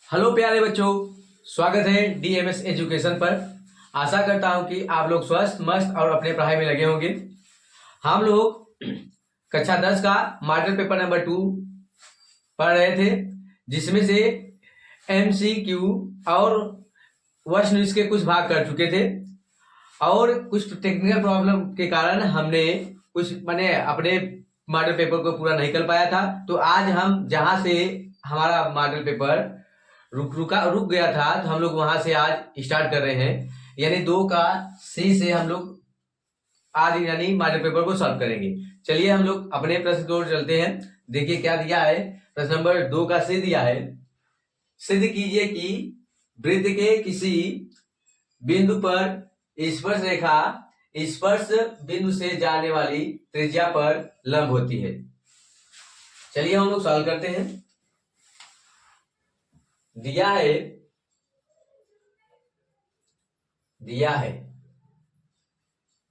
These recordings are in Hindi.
हेलो प्यारे बच्चों, स्वागत है डीएमएस एजुकेशन पर। आशा करता हूं कि आप लोग स्वस्थ मस्त और अपने पढ़ाई में लगे होंगे। हम लोग कक्षा 10 का मॉडल पेपर नंबर 2 पढ़ रहे थे, जिसमें से एमसीक्यू और वर्ष न्यूज के कुछ भाग कर चुके थे और कुछ टेक्निकल प्रॉब्लम के कारण हमने कुछ मैंने अपने मॉडल पेपर को पूरा नहीं कर पाया था। तो आज हम जहां से हमारा मॉडल पेपर रुक गया था, तो हम लोग वहां से आज स्टार्ट कर रहे हैं, यानी 2 का सी से हम लोग आज यानी मॉडल पेपर को सॉल्व करेंगे। चलिए हम लोग अपने प्रश्न की ओर चलते हैं। देखिए क्या दिया है। प्रश्न नंबर 2 का सी दिया है, सिद्ध कीजिए कि वृत्त के किसी बिंदु पर स्पर्श रेखा स्पर्श बिंदु से जाने वाली त्रिज्या पर लंब होती है। चलिए हम लोग सॉल्व करते हैं। दिया है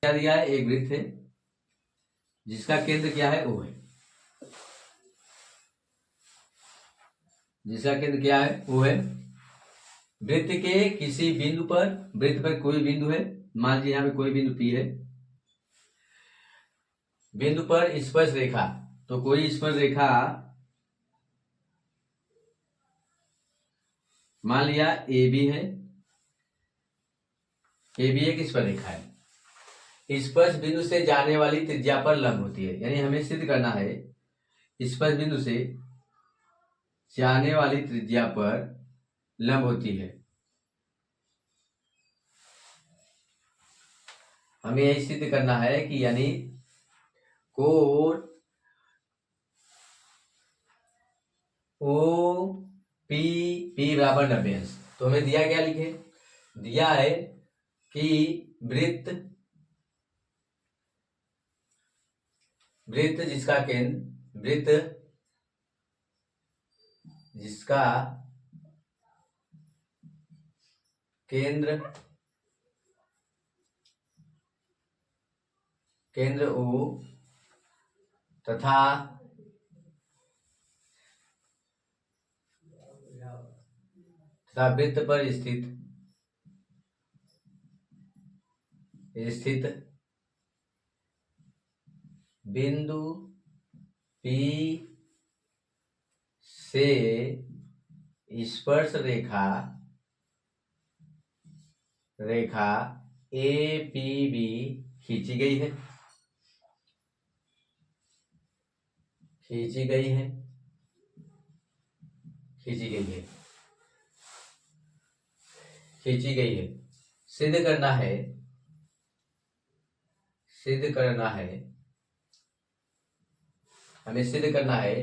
क्या दिया है, एक वृत्त है जिसका केंद्र क्या है, O है। जिसका केंद्र क्या है, O है। वृत्त के किसी बिंदु पर, वृत्त पर कोई बिंदु है, मान लीजिए यहाँ पे कोई बिंदु P है। बिंदु पर स्पर्श रेखा, तो कोई स्पर्श रेखा मान लिया AB है। AB एक स्पर्श रेखा है, स्पर्श बिंदु से जाने वाली त्रिज्या पर लंब होती है। यानी हमें सिद्ध करना है स्पर्श बिंदु से जाने वाली त्रिज्या पर लंब होती है। हमें यही सिद्ध करना है कि यानी कोण ओ पी बराबर 90 अंश। तो हमें दिया क्या, लिखे दिया है कि वृत्त जिसका केंद्र O तथा वृत्त पर स्थित बिंदु P से स्पर्श रेखा APB खींची गई है। सिद्ध करना है हमें सिद्ध करना है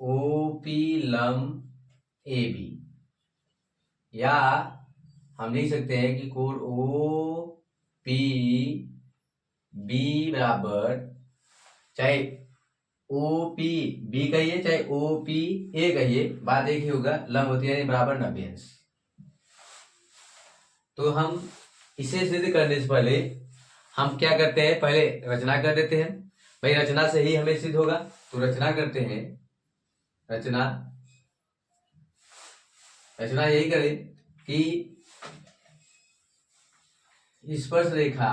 OP लंब AB, या हम लिख सकते हैं कि कोण OPB बराबर, चाहे OPB कहिए चाहे OPA कहिए, बात एक ही होगा, लंब होती है बराबर 90 अंश। तो हम इसे सिद्ध करने से पहले हम क्या करते हैं, पहले रचना कर देते हैं। भाई रचना से ही हमें सिद्ध होगा, तो रचना करते हैं। रचना यही करें कि स्पर्श रेखा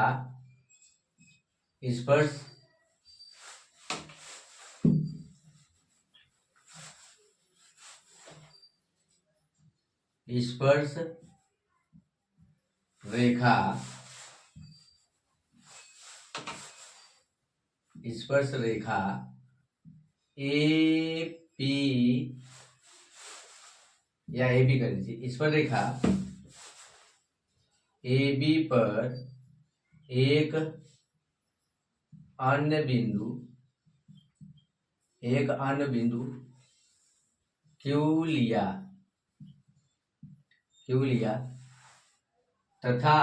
AP या AB कर लीजिए, स्पर्श रेखा AB पर एक अन्य बिंदु Q लिया तथा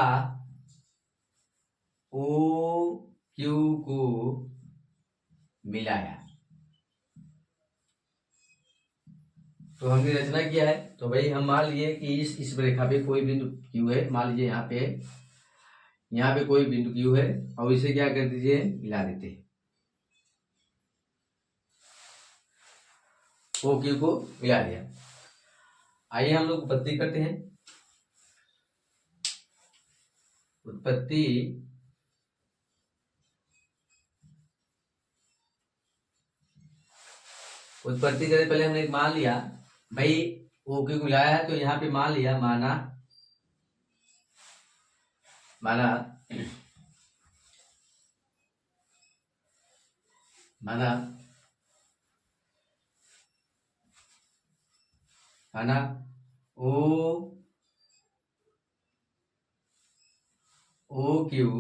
OQ को मिलाया। तो हमने रचना किया है। तो भाई हम मान लिए कि इस रेखा पे कोई बिंदु Q है, मान लीजिए यहाँ पे कोई बिंदु Q है, और इसे क्या कर दीजिए, मिला देते हैं। OQ को मिला दिया। आइए हम लोग उत्पत्ति करते हैं। उत्पत्ति करने पहले हमने मान लिया भाई ओ क्यों मिलाया है, तो यहाँ पे मान लिया माना माना माना माना ओ क्यू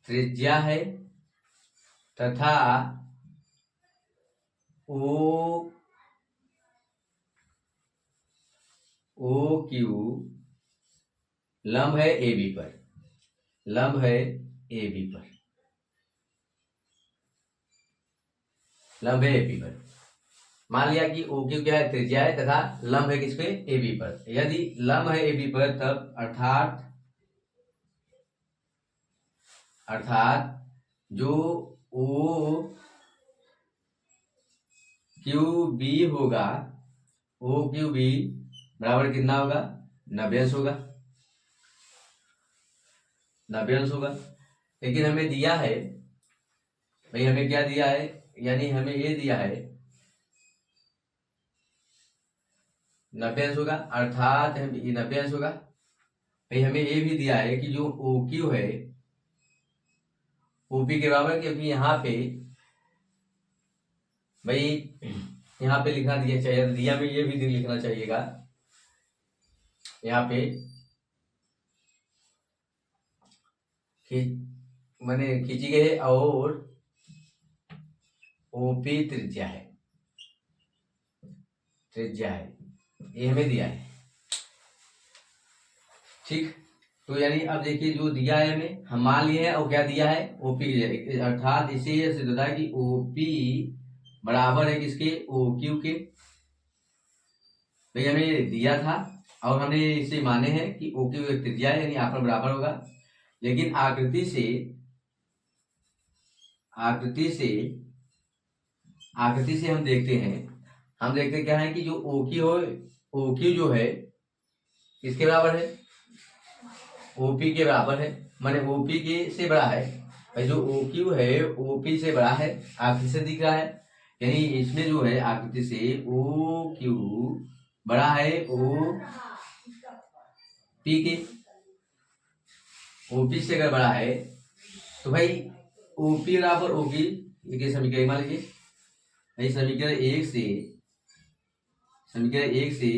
त्रिज्या है तथा ओ क्यू लंब है ए बी पर, लंब है ए बी पर, लंब है ए बी पर। मान लिया कि ओ क्यू क्या है, त्रिज्या है तथा लंब है किस पे, ए बी पर। यदि लंब है ए बी पर तब अर्थात जो ओ क्यू बी होगा, ओ क्यू बी बराबर कितना होगा, 90 अंश होगा, 90 अंश होगा। लेकिन हमें दिया है भाई, हमें क्या दिया है, यानी हमें ये दिया है 90 अंश होगा, अर्थात हम 90 अंश होगा भाई। हमें ये भी दिया है कि जो ओ क्यू है ओपी के बराबर, क्योंकि यहाँ पे भाई यहाँ पे लिखना दिया चाहिए, दिया में ये भी लिखना चाहिएगा यहाँ पे मैंने खींची गई है और ओपी त्रिज्या है, त्रिज्या है, ये हमें दिया है। ठीक, तो यानी अब देखिए जो दिया है हमें, हम मान लिए हैं और क्या दिया है, ओपी, अर्थात इसे यह सिद्ध होता है कि ओपी बराबर है किसके, ओ क्यू के। भाई हमें दिया था और हमने इसे माने हैं कि ओ क्यू एक त्रिज्या है, यानी आपका बराबर होगा। लेकिन आकृति से हम देखते हैं क्या है कि जो ओ क्यू जो है किसके बराबर है, ओपी के बराबर है, माने ओपी के से बड़ा है भाई। जो ओ क्यू है ओपी से बड़ा है, आकृति से दिख रहा है, यानी इसमें जो है आकृति से ओ क्यू बड़ा है ओ पी के। ओपी से अगर बड़ा है तो भाई ओपी बराबर ओपी, ये समीकरण मान लीजिए भाई, समीकरण एक से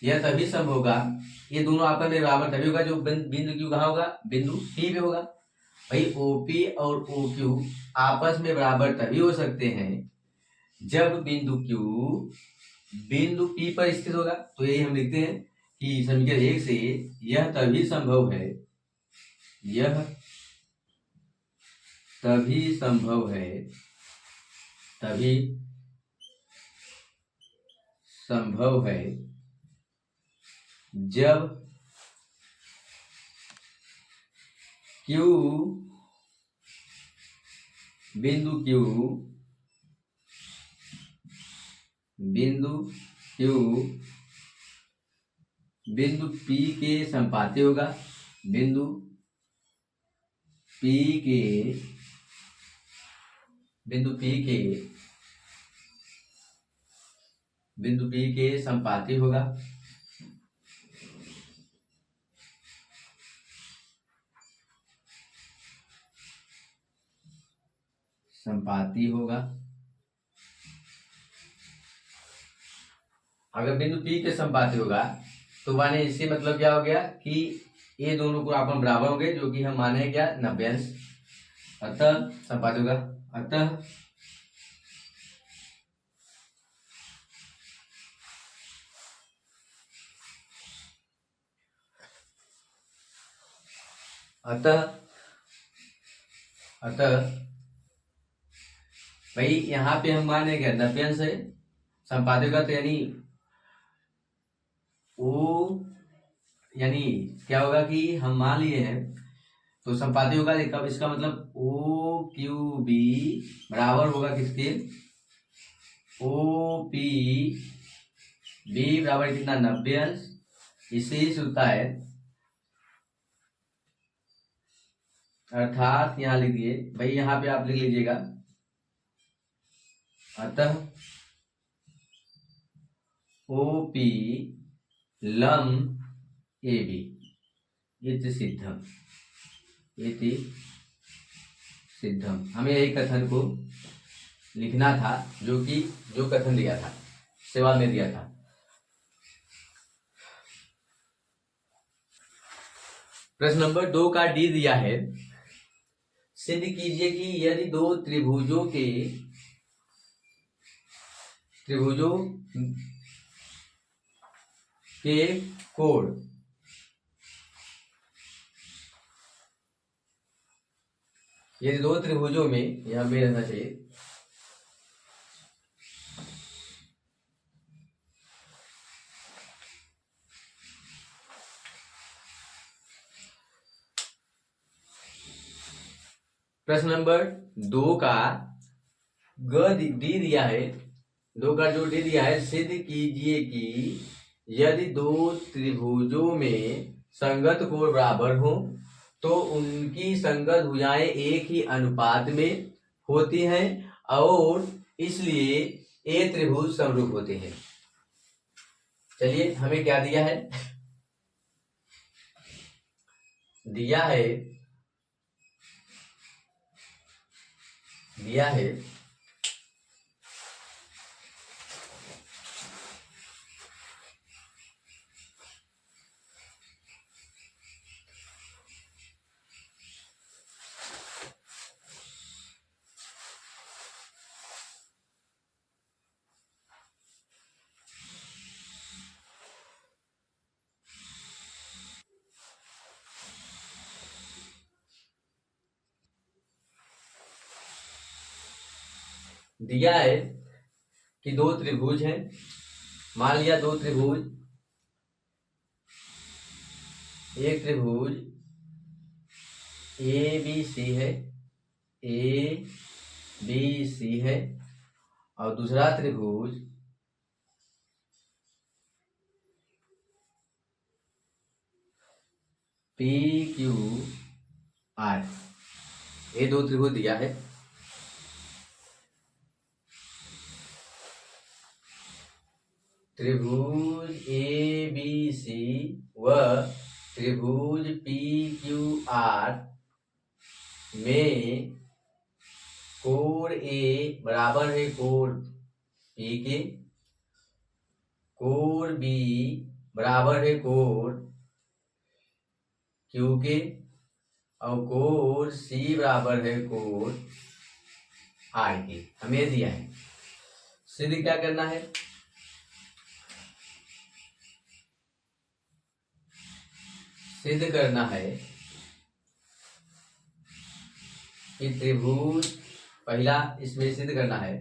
यह तभी संभव होगा, ये दोनों आपस में बराबर तभी होगा जो बिंदु क्यू कहाँ होगा, बिंदु पी पे होगा। भाई ओपी और ओ क्यू आपस में बराबर तभी हो सकते हैं जब बिंदु क्यू बिंदु पी पर स्थित होगा। तो यही हम लिखते हैं कि समीकरण 1 से यह तभी संभव है, यह तभी संभव है, तभी संभव है जब क्यू बिंदु पी के संपाती होगा, बिंदु पी के संपाती होगा। अगर बिंदु पी के संपाती होगा तो माने इससे मतलब क्या हो गया कि ये दोनों को आपन बराबर होंगे, जो कि हम माने क्या 90 अंश, अतः संपाती होगा। अतः भाई यहाँ पे हम माने क्या 90 अंश है, संपाती होगा, तो यानी क्या होगा कि हम मान लिए हैं तो संपाती होगा, इसका मतलब ओ क्यू बी बराबर होगा किसके, ओ पी b बराबर कितना 90 अंश, इसी से होता है, अर्थात यहाँ लिख दिए भाई, यहाँ पे आप लिख लीजिएगा, अतः OP लंब AB इति सिद्धम, इति सिद्धम। हमें यही कथन को लिखना था, जो कथन दिया था, सवाल में दिया था। प्रश्न नंबर 2 का डी दिया है, सिद्ध कीजिए कि यदि दो त्रिभुजों के कोण यदि दो त्रिभुजों में, यहां में रहना चाहिए, प्रश्न नंबर 2 का डी दिया है, 2 का जो डी दिया है, सिद्ध कीजिए कि यदि दो त्रिभुजों में संगत कोण बराबर हो तो उनकी संगत भुजाएं एक ही अनुपात में होती हैं और इसलिए ए त्रिभुज समरूप होते हैं। चलिए, हमें क्या दिया है, दिया है कि दो त्रिभुज हैं, मान लिया दो त्रिभुज, एक त्रिभुज ABC है, ABC है, और दूसरा त्रिभुज PQR, ये दो त्रिभुज दिया है। त्रिभुज ABC व त्रिभुज PQR में कोण A बराबर है कोण P के, कोण B बराबर है कोण Q के, और कोण C बराबर है कोण R के। हमें दिया है, सिद्ध क्या करना है, सिद्ध करना है कि त्रिभुज, पहला इसमें सिद्ध करना है,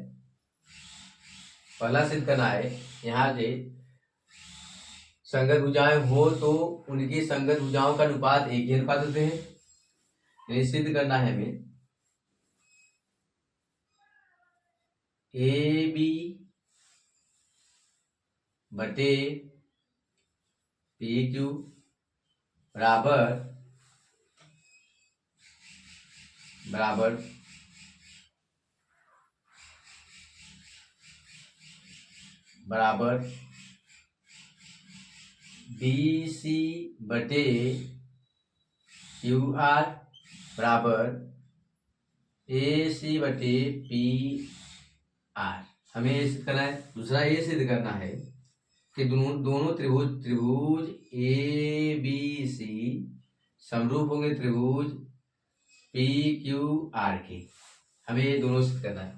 पहला सिद्ध करना है यहाँ से संगत भुजाएं हो तो उनकी संगत भुजाओं का अनुपात एक ही अनुपात होते हैं, यानी सिद्ध करना है हमें AB बटे PQ बराबर BC बटे QR बराबर AC बटे PR। हमें ये सिद्ध करना है। दूसरा ये सिद्ध करना है कि दोनों त्रिभुज ABC समरूप होंगे त्रिभुज PQR के। हमें ये दोनों सिद्ध करना है।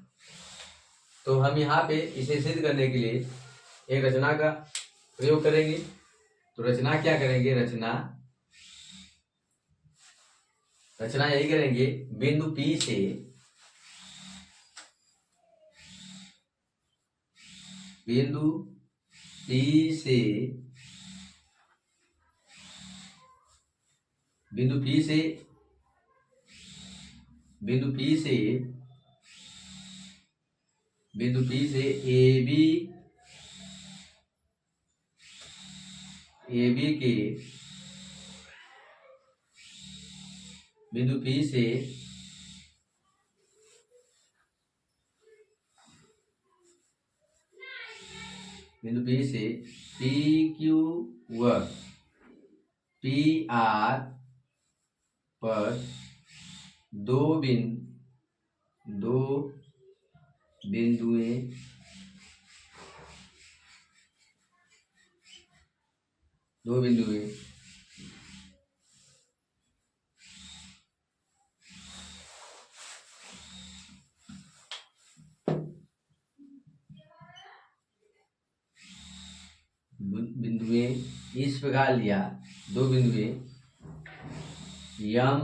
तो हम यहाँ पे इसे सिद्ध करने के लिए एक रचना का प्रयोग करेंगे। तो रचना क्या करेंगे, रचना यही करेंगे, बिंदु P से बिंदु P से AB ए बी के बिंदु पी से पी क्यू व पी आर पर दो बिंदुएं इस प्रकार लिया, दो बिंदुएं यम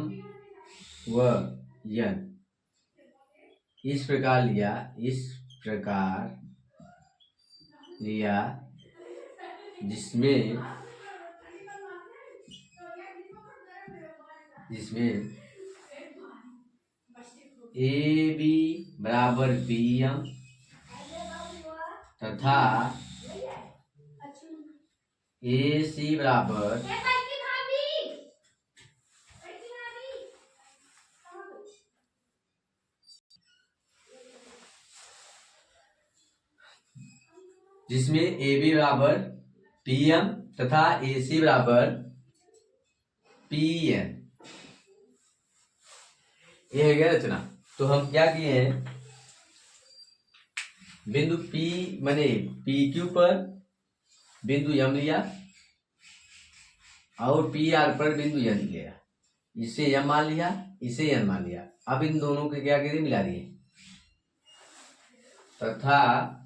व यन इस प्रकार लिया जिसमें ए बी बराबर बी एम तथा ए सी बराबर जिसमें ए बी बराबर पी एम तथा ए सी बराबर पी एन। ये है गया रचना। तो हम क्या किए हैं, बिंदु पी माने पी क्यू पर बिंदु यम लिया और पी आर पर बिंदु एन लिया, इसे यम मान लिया, इसे एन मान लिया। अब इन दोनों के क्या करिए, मिला दिए तथा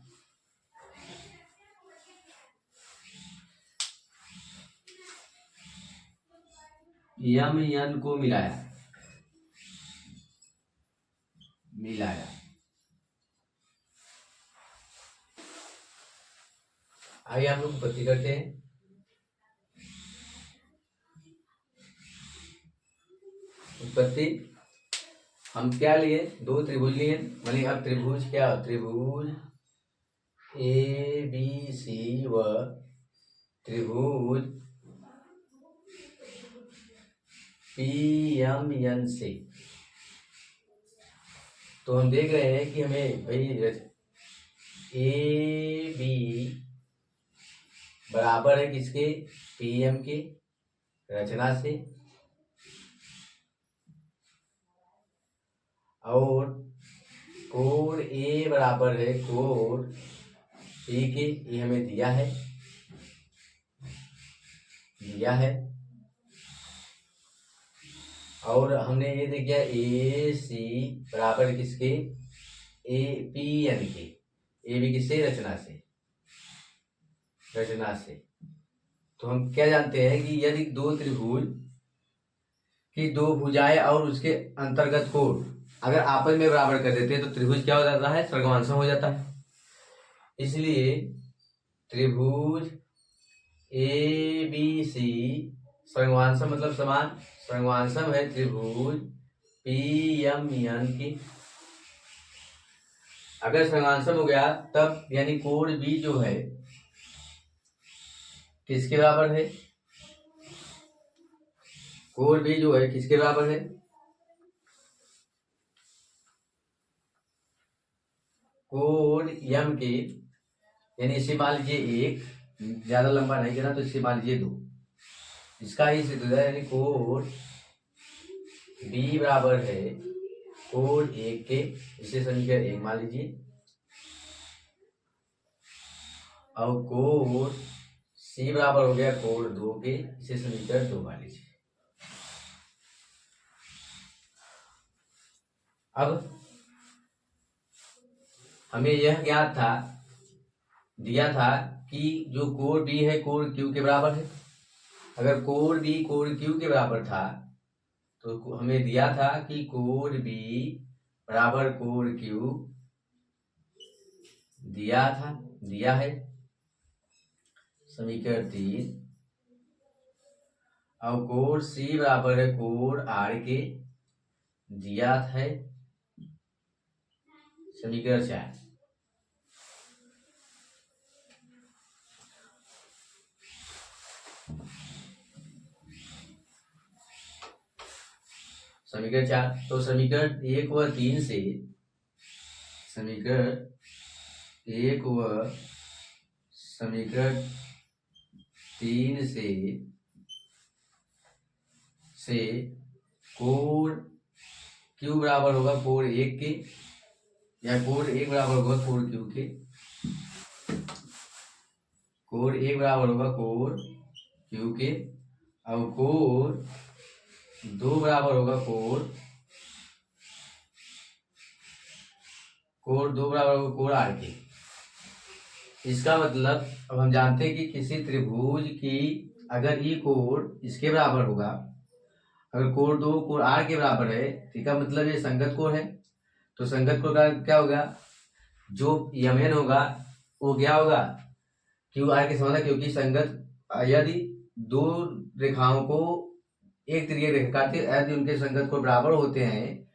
यम एन को मिलाया। आइए हम लोग उत्पत्ति करते हैं। उत्पत्ति हम क्या लिए, दो त्रिभुज लिए, माने अब त्रिभुज क्या, त्रिभुज ए बी सी व त्रिभुज पी एम एन से। तो हम देख रहे हैं कि हमें भाई ए बी बराबर है किसके, पी एम के रचना से, और कोण ए बराबर है कोण पी के, ये हमें दिया है। और हमने ये देखा ए सी बराबर किसके, ए पी एन के, ए बी किससे, रचना से। तो हम क्या जानते हैं कि यदि दो त्रिभुज की दो भुजाएं और उसके अंतर्गत कोण अगर आपस में बराबर कर देते हैं तो त्रिभुज क्या हो जाता है, सर्गवांशम हो जाता है। इसलिए त्रिभुज ए बी सी सर्गवांशम मतलब समान, सर्गवांशम है त्रिभुज पी एम एन की। अगर सर्गवांशम हो गया तब यानी कोण बी जो है किसके बराबर है, कोण बी जो है किसके बराबर है, कोण यम के, यानी इसे मान लीजिए एक, ज्यादा लंबा नहीं करना तो इसे मान लीजिए दो, इसका ही सिद्ध है, यानी कोण बी बराबर है कोण एक के, इसे समीकरण एक मान लीजिए, और कोण सी बराबर हो गया कोण दो के, इसे समीकरण दो मान लीजिए। अब हमें यह ज्ञात था, दिया था कि जो कोण बी है कोण क्यू के बराबर है। अगर कोण बी कोण क्यू के बराबर था तो हमें दिया था कि कोण बी बराबर कोण क्यू दिया है समीकरण 3, और कोण सी बराबर है कोण आर के दिया है समीकरण 4। समीकरण 4। तो समीकरण 1 व 3 से, समीकरण 1 व समीकरण 3 से कोण Q बराबर होगा कोण 1 के, या कोण 1 बराबर होगा कोण Q के, कोण 1 बराबर होगा कोण Q के, और कोण 2 बराबर होगा कोण 2 बराबर होगा कोण R के। इसका मतलब अब हम जानते हैं कि किसी त्रिभुज की अगर ये कोण इसके बराबर होगा, अगर कोण 2 कोण R के बराबर है, इसका मतलब ये संगत कोण है। तो संगत कोण का क्या होगा, जो यमन होगा वो क्या होगा, क्यू आर के समान है, क्योंकि संगत यदि दो रेखाओं को एक तरीके रेखा काटते यदि उनके संगत कोण बराबर होते हैं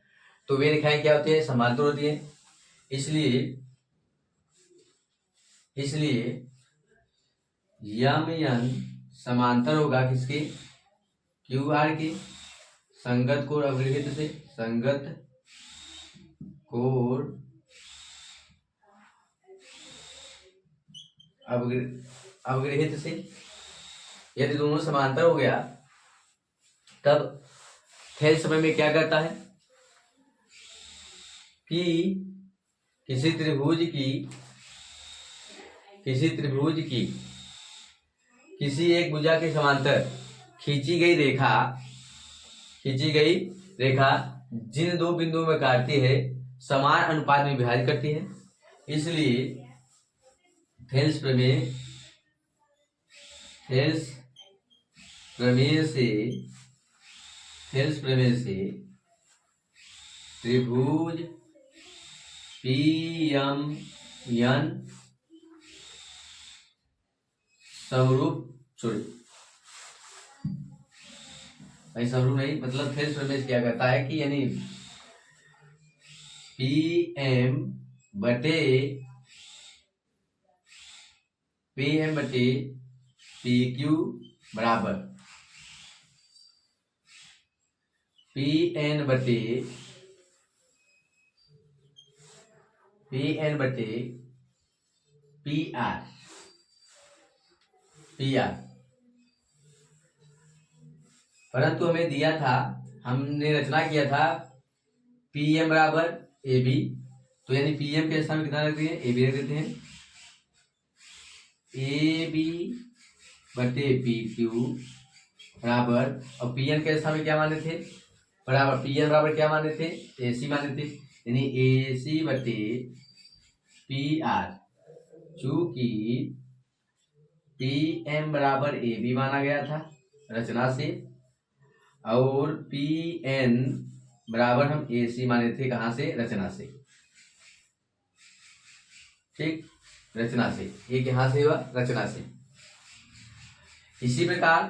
तो वे रेखाएं क्या होती है, समांतर होती है। इसलिए यम यन समांतर होगा किसके, क्यू आर के, संगत कोण अवगृहित से, संगत कोण अवगृहित से। यदि दोनों समांतर हो गया तब थेल्स समय में क्या करता है कि किसी त्रिभुज की किसी एक भुजा के समांतर खींची गई रेखा जिन दो बिंदुओं में काटती है समान अनुपात में विभाजित करती है। इसलिए थेल्स प्रमेय से त्रिभुज PMN समरूप, समरूप नहीं, मतलब थेल्स प्रमेय क्या कहता है कि यानी PM बटे PQ बराबर PN बटे PR। परंतु हमें दिया था, हमने रचना किया था PM बराबर AB, तो यानी PM के स्थान में कितना रखते हैं, AB रख देते हैं। AB बटे PQ बराबर, और PN के स्थान में क्या माने थे, बराबर PN बराबर क्या माने थे, AC माने थे, यानी AC बटे PR। चूंकि PM बराबर AB माना गया था रचना से, और PN बराबर हम AC माने थे कहां से, रचना से। ठीक, रचना से, ये कहां से हुआ, रचना से। इसी प्रकार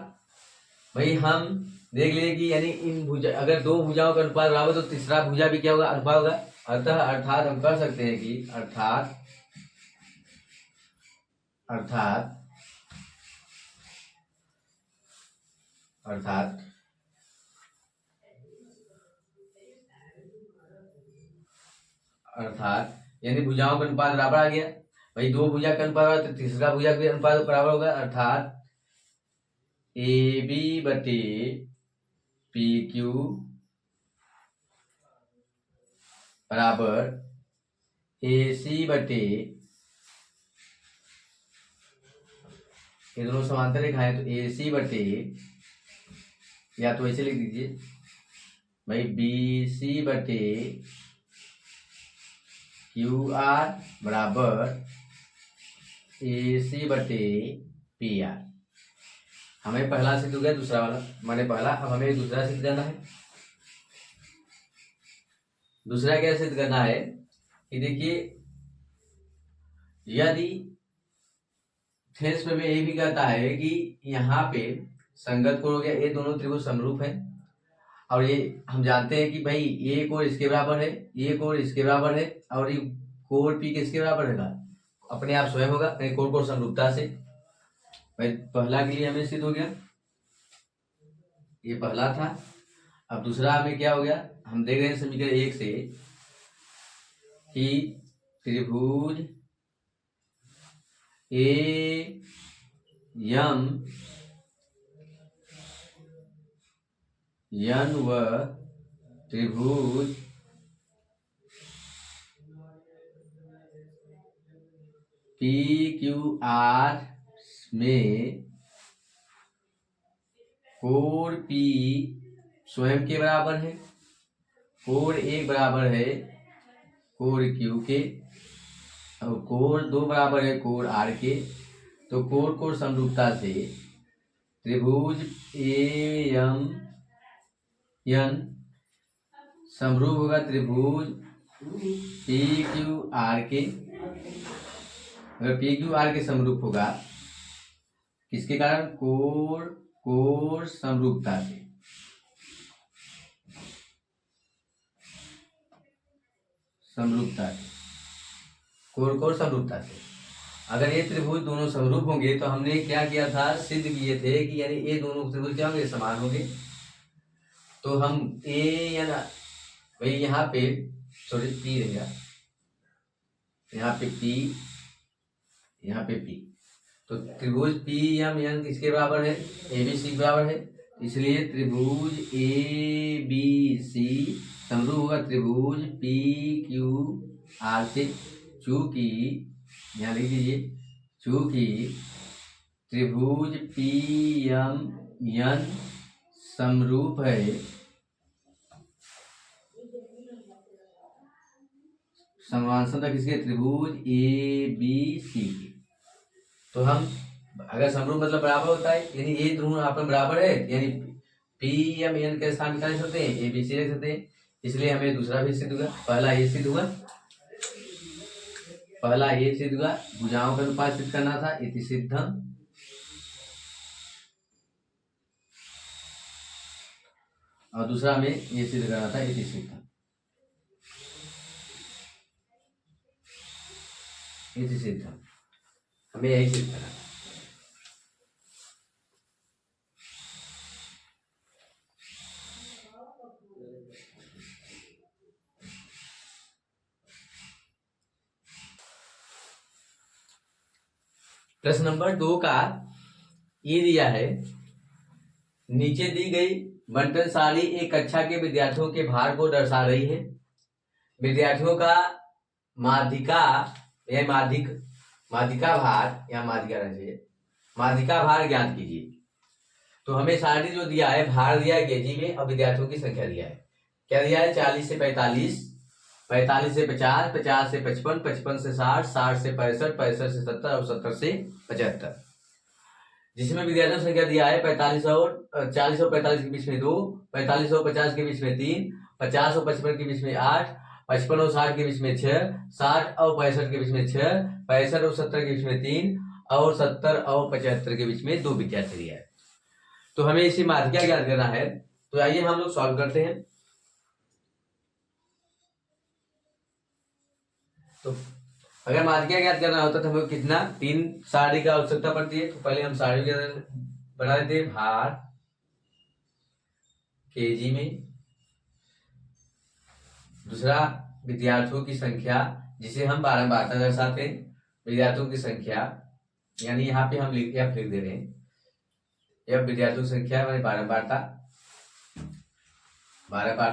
भाई हम देख लिए कि यानी इन भुजा, अगर दो भुजाओं का अनुपात बराबर तो तीसरा भुजा भी क्या होगा, अनुपात होगा। अर्थात हम कह सकते हैं कि अर्थात यानी भुजाओं का अनुपात बराबर आ गया। भाई दो भुजा का अनुपात बराबर तो तीसरा भुजा का अनुपात बराबर होगा। अर्थात AB बटे PQ बराबर AC बटे, ये दोनों समांतर रेखाएं तो AC बटे, या तो ऐसे लिख दीजिए भाई BC बटे QR बराबर AC बटे PR। हमें पहला सिद्ध हो गया, दूसरा वाला मैंने पहला, अब हमें दूसरा सिद्ध करना है। दूसरा क्या सिद्ध करना है कि देखिए, यदि थेल्स प्रमेय ये भी कहता है कि यहाँ पे संगत कोण हो गया, ये दोनों त्रिभुज समरूप है, और ये हम जानते हैं कि भाई ये कोण इसके बराबर है, ये कोण इसके बराबर है, और ये कोण P किसके बराबर होगा, अपने आप स्वयं होगा कोण समरूपता से। भाई पहला के लिए हमें सिद्ध हो गया, ये पहला था। अब दूसरा हमें क्या हो गया, हम देख रहे हैं समीकरण 1 से कि त्रिभुज ए यम यन व त्रिभुज पी क्यू आर में कोण पी स्वयं के बराबर है, कोण एक बराबर है कोण क्यू के, और कोण दो बराबर है कोण आर के। तो कोण कोण समरूपता से त्रिभुज ए एम एन समरूप होगा त्रिभुज पी क्यू आर के। अगर पी क्यू आर के समरूप होगा किसके कारण, कोण कोण समरूपता से। समरूपता से कोण कोण समरूपता से अगर ये त्रिभुज दोनों समरूप होंगे तो हमने क्या किया था, सिद्ध किए थे कि यानी ये दोनों त्रिभुज क्या होंगे, समान होंगे। तो हम ए या ना भाई यहाँ पे सॉरी पी रहेगा, यहाँ पे पी, यहाँ पे पी। तो त्रिभुज पी एम एन किसके बराबर है, ए बी सी के बराबर है। इसलिए त्रिभुज ए बी सी समरूप होगा त्रिभुज पी क्यू आर से। चूंकि यहाँ लिख दीजिए, चूंकि त्रिभुज पी एम एन समरूप है समानांतर किसके, त्रिभुज ए बी सी की। तो हम अगर समरूप मतलब बराबर होता है यानी ये दोनों आपस में बराबर है, यानी पी एम एन के स्थान क्या लिख सकते हैं, ए बी सी लिख सकते हैं। इसलिए हमें दूसरा भी सिद्ध हुआ, पहला ये सिद्ध हुआ, पहला ये सिद्ध हुआ, भुजाओं का अनुपात सिद्ध करना था, इति सिद्धम। और दूसरा हमें ये सिद्ध करना था, इति सिद्धम। इति सिद्धम हमें यही सिद्ध करना था। प्रश्न नंबर 2 का ये दिया है, नीचे दी गई बंटन सारणी एक कक्षा के विद्यार्थियों के भार को दर्शा रही है। विद्यार्थियों का माध्यिका या माध्यिका भार या माध्यिका भार ज्ञात कीजिए। तो हमें सारणी जो दिया है, भार दिया है केजी में और विद्यार्थियों की संख्या दिया है। क्या दिया है, 40 से 45, 45 से 50, 50 से 55, 55 से 60, 60 से 65, 65 से 70 और 70 से 75। जिसमें विद्यार्थियों की संख्या दिया है 45 और 40 और 45 के बीच में 2, 45 और 50 के बीच में 3, 50 और 55 के बीच में 8, 55 और 60 के बीच में 6, 60 और 65 के बीच में 6, 65 और 70 के बीच में 3 और 70 और 75 के बीच में 2 विद्यार्थी दिया है। तो हमें इसी माध्यिका ज्ञात करना है। तो आइए हम लोग सॉल्व करते हैं। तो अगर माध्यिका ज्ञात करना होता तो हमें कितना, 3 सारणी का आवश्यकता पड़ती है। तो पहले हम सारणी बना देते हैं, भार केजी में, दूसरा विद्यार्थियों की संख्या जिसे हम बारंबारता दर्शाते हैं, विद्यार्थियों की संख्या यानी यहाँ पे हम लिख दे रहे हैं, यह विद्यार्थियों की संख्या हमारी बारंबारता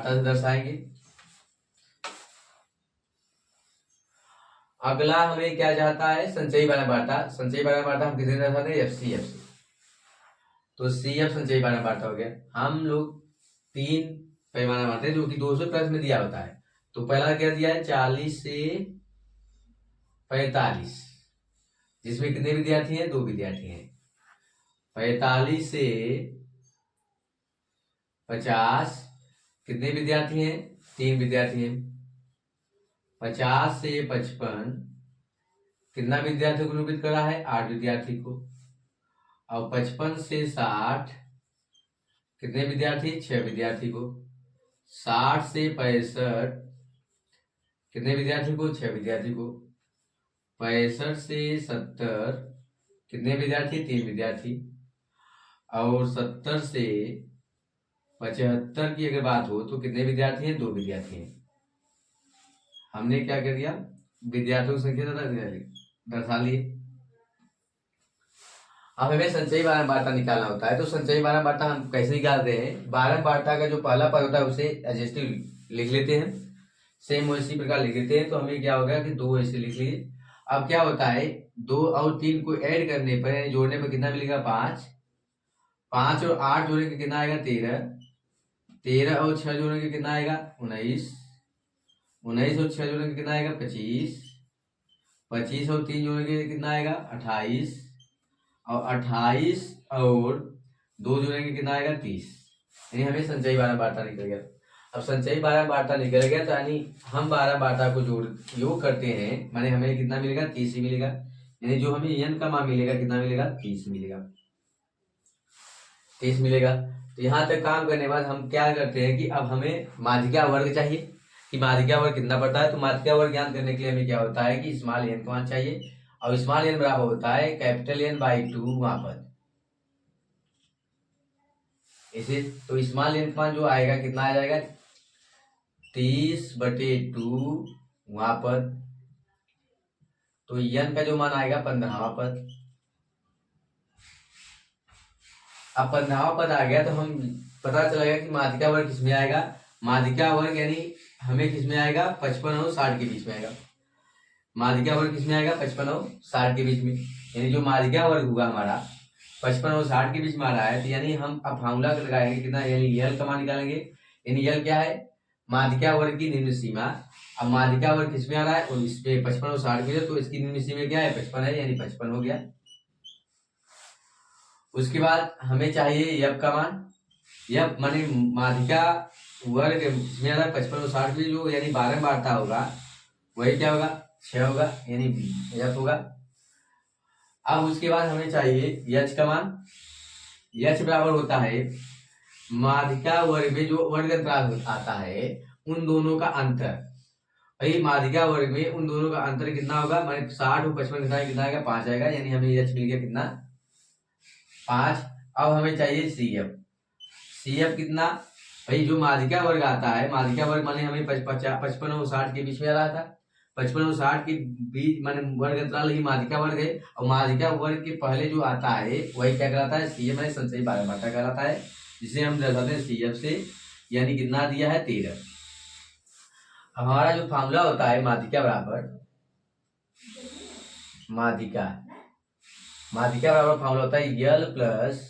से दर्शाएंगे। अगला हमें क्या चाहता है, संचयी बारंबारता। संचयी बारंबारता हम किसे दर्शाते हैं, एफ। तो सी एफ संचयी बारंबारता हो गया। हम लोग 3 पैमाना मानते हैं जो कि 200 प्रश्न में दिया होता है। तो पहला क्या दिया है, 40 से 45, जिसमें कितने विद्यार्थी हैं, 2 विद्यार्थी हैं। 45 से 50 कितने विद्यार्थी हैं, 3 विद्यार्थी हैं। 50 से 55 कितना विद्यार्थी को निरूपित करा है, 8 विद्यार्थी को। और 55 से 60 कितने विद्यार्थी, 6 विद्यार्थी को। 60 से 65 कितने विद्यार्थी को, 6 विद्यार्थी को। 65 से 70 कितने विद्यार्थी, 3 विद्यार्थी। और 70 से 75 की अगर बात हो तो कितने विद्यार्थी हैं? 2 विद्यार्थी हैं। हमने क्या कर दिया, विद्यार्थियों की संख्या दर्शा लिए। अब हमें संचयी बारंबारता निकालना होता है, तो संचयी बारंबारता हम कैसे निकालते हैं? बारंबारता का जो पहला पद होता है उसे एडजेक्टिव लिख लेते हैं, सेम इसी प्रकार लिख लेते हैं। तो हमें क्या होगा कि 2 ऐसे लिख लिए। अब क्या होता है, 2 और 3 को ऐड करने पर यानी जोड़ने पर कितना मिलेगा? 5। 5 और 8 जोड़ने के कितना आएगा? 13। 13 और 6 जोड़ने के कितना आएगा? 19। 19 और 6 जोड़ने के कितना आएगा? 25। 25 और 3 जोड़ने के कितना आएगा? 28। और 28 और 2 जोड़ने के कितना आएगा? 30। यानी हमें संचयी बारंबारता निकल गया। अब संचयी बारंबारता निकल गया तो यानी हम बारंबारता को योग करते हैं, माने हमें कितना मिलेगा? 30 ही मिलेगा। यानी जो हमें n का मान मिलेगा कितना मिलेगा? 30 मिलेगा। 30 मिलेगा। तो यहाँ तक काम करने के बाद हम क्या करते हैं कि अब हमें माध्यिका वर्ग चाहिए कि माध्यिका वर्ग कितना पड़ता है। तो माध्यिका वर्ग ज्ञान करने के लिए हमें क्या होता है कि स्मॉल n का मान चाहिए, और स्मॉल n बराबर होता है कैपिटल N/2 वहां पर इसे। तो स्मॉल n का मान जो आएगा कितना आ जाएगा? 30/2 वहां पर। तो n का जो मान आएगा 15वां पद। अब 15वां पद आ गया तो हम पता चलेगा कि माध्यिका वर्ग किसमें आएगा। माध्यिका वर्ग यानी हमें किसमें आएगा? 55 और 60 के बीच में आएगा। माध्यिका वर्ग किसमें आएगा? 55 और 60 के बीच में। यानी जो माध्यिका वर्ग होगा हमारा 55 और 60 के बीच में आ रहा है, तो यानी हम अब फार्मूला लगाएंगे कितना, यानी यल का मान निकालेंगे। यानी यल क्या है? माध्यिका वर्ग की निम्न सीमा। अब माध्यिका वर्ग किसमें आ रहा है? और इसमें 55 और 60 में, तो इसकी निम्न सीमा क्या है? 55 है, यानी 55 हो गया। उसके बाद हमें चाहिए यब का मान। यब माने माध्यिका वर्ग में आ रहा है 55 और 60 में, जो यानी बारंबारता होगा वही क्या होगा? 6 होगा, यानी यब होगा। अब उसके बाद हमें चाहिए यच का मान। यच बराबर होता है माध्यिका वर्ग में जो वर्ग अंतराल आता है उन दोनों का अंतर। भाई माध्यिका वर्ग में उन दोनों का अंतर कितना होगा? माने 60 और 55 कितना आएगा? 5 आएगा। यानी हमें यच मिल गया कितना? 5। अब हमें चाहिए सीएफ। सीएफ कितना? भाई जो माध्यिका वर्ग आता है, माध्यिका वर्ग माने हमें 55 और 60 के बीच में आ रहा था। 55 और 60 के बीच माने वर्ग अंतराल ही माध्यिका वर्ग है, और माध्यिका वर्ग के पहले जो आता है वही क्या कहलाता है? सीएफ माने संचयी बारंबारता कहलाता है, जिसे हम दर्शाते हैं सीएफ से। यानी कितना दिया है? 13। हमारा जो फार्मूला होता है माध्यिका बराबर माध्यिका बराबर फार्मूला होता है यल प्लस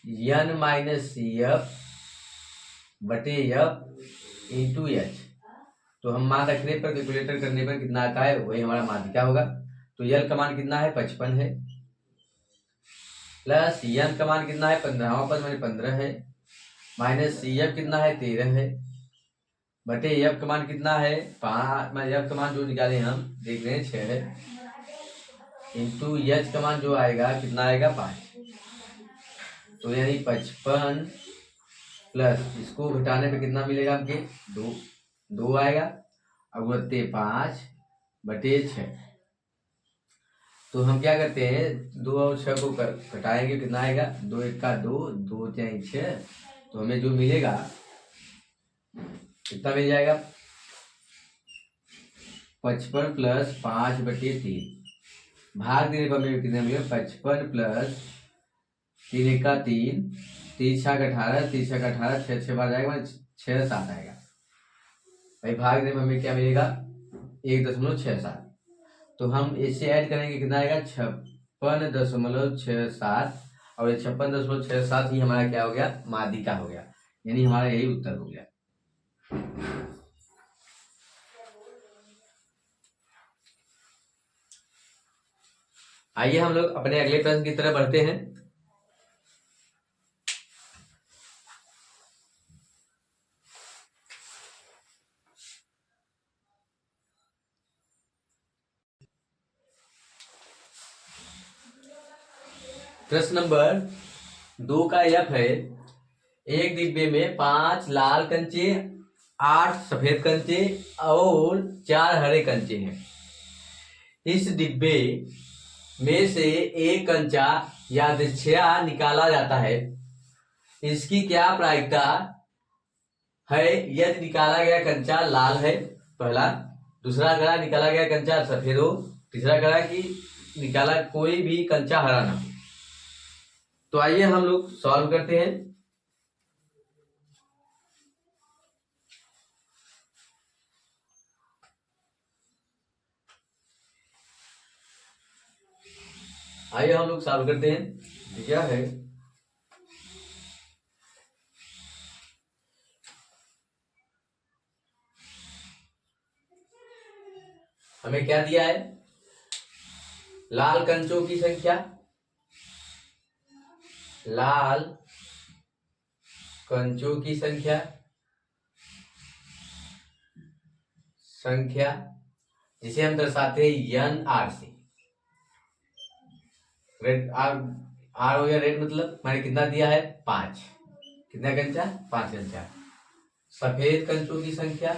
n - CF बटे F इंटू एच। तो हम मान रखने पर कैलकुलेटर करने पर कितना आता है वही हमारा माध्यिका होगा। तो यल का मान कितना है? 55 है, प्लस n का मान कितना है? 15वां पद मैंने 15 है, माइनस CF कितना है? 13 है, बटे F का मान कितना है? 5। F का मान जो निकाले हम देख रहे हैं 6 है, इंटू एच का मान जो आएगा कितना आएगा? 5। तो यानी 55 प्लस इसको घटाने पे कितना मिलेगा हमके? 2 आएगा। अब बटे 5 बटे 6। तो हम क्या करते हैं, 2 और 6 को घटाएंगे, कितना आएगा? 2 1 का 2, 2 3 6। तो हमें जो मिलेगा कितना मिल जाएगा? 55 प्लस 5 बटे 3। भाग देने पर हमें कितना मिलेगा? 55 प्लस 3 1 का 3, 3 6 का 18, 3 6 का 18, 6 6 बार जाएगा, 6 7 आएगा। भाई भाग देने पर हमें क्या मिलेगा? 1.67। तो हम इससे ऐड करेंगे कितना आएगा? 56.67। और 56.67 ही हमारा क्या हो गया? माध्यिका हो गया। यानी हमारा यही उत्तर हो गया। आइए हम लोग अपने अगले प्रश्न की तरफ बढ़ते हैं। प्रश्न नंबर 2 का एफ है, एक डिब्बे में 5 लाल कंचे, 8 सफेद कंचे और 4 हरे कंचे हैं। इस डिब्बे में से एक कंचा या दक्षिया निकाला जाता है इसकी क्या प्रायिकता है यदि निकाला गया कंचा लाल है, पहला। दूसरा करा निकाला गया कंचा सफेद हो। तीसरा करा कि निकाला कोई भी कंचा हरा ना हो। तो आइए हम लोग सॉल्व करते हैं। आइए हम लोग सॉल्व करते हैं। क्या है, हमें क्या दिया है, लाल कंचों की संख्या, लाल कंचों की संख्या जिसे हम दर्शाते हैं एन आर से। रेड आर हो गया रेड, मतलब मैंने कितना दिया है 5। कितना कंचा, 5 कंचा। सफेद कंचों की संख्या,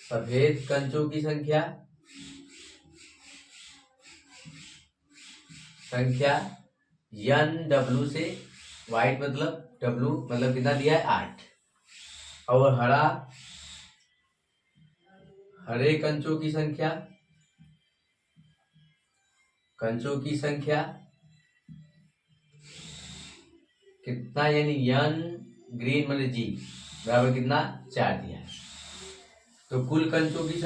सफेद कंचों की संख्या एन डब्ल्यू से, व्हाइट मतलब डब्ल्यू मतलब कितना दिया है 8। और हरे कंचों की संख्या, कितना, यानी एन ग्रीन मतलब जी बराबर कितना 4 दिया है। तो कुल कंचों की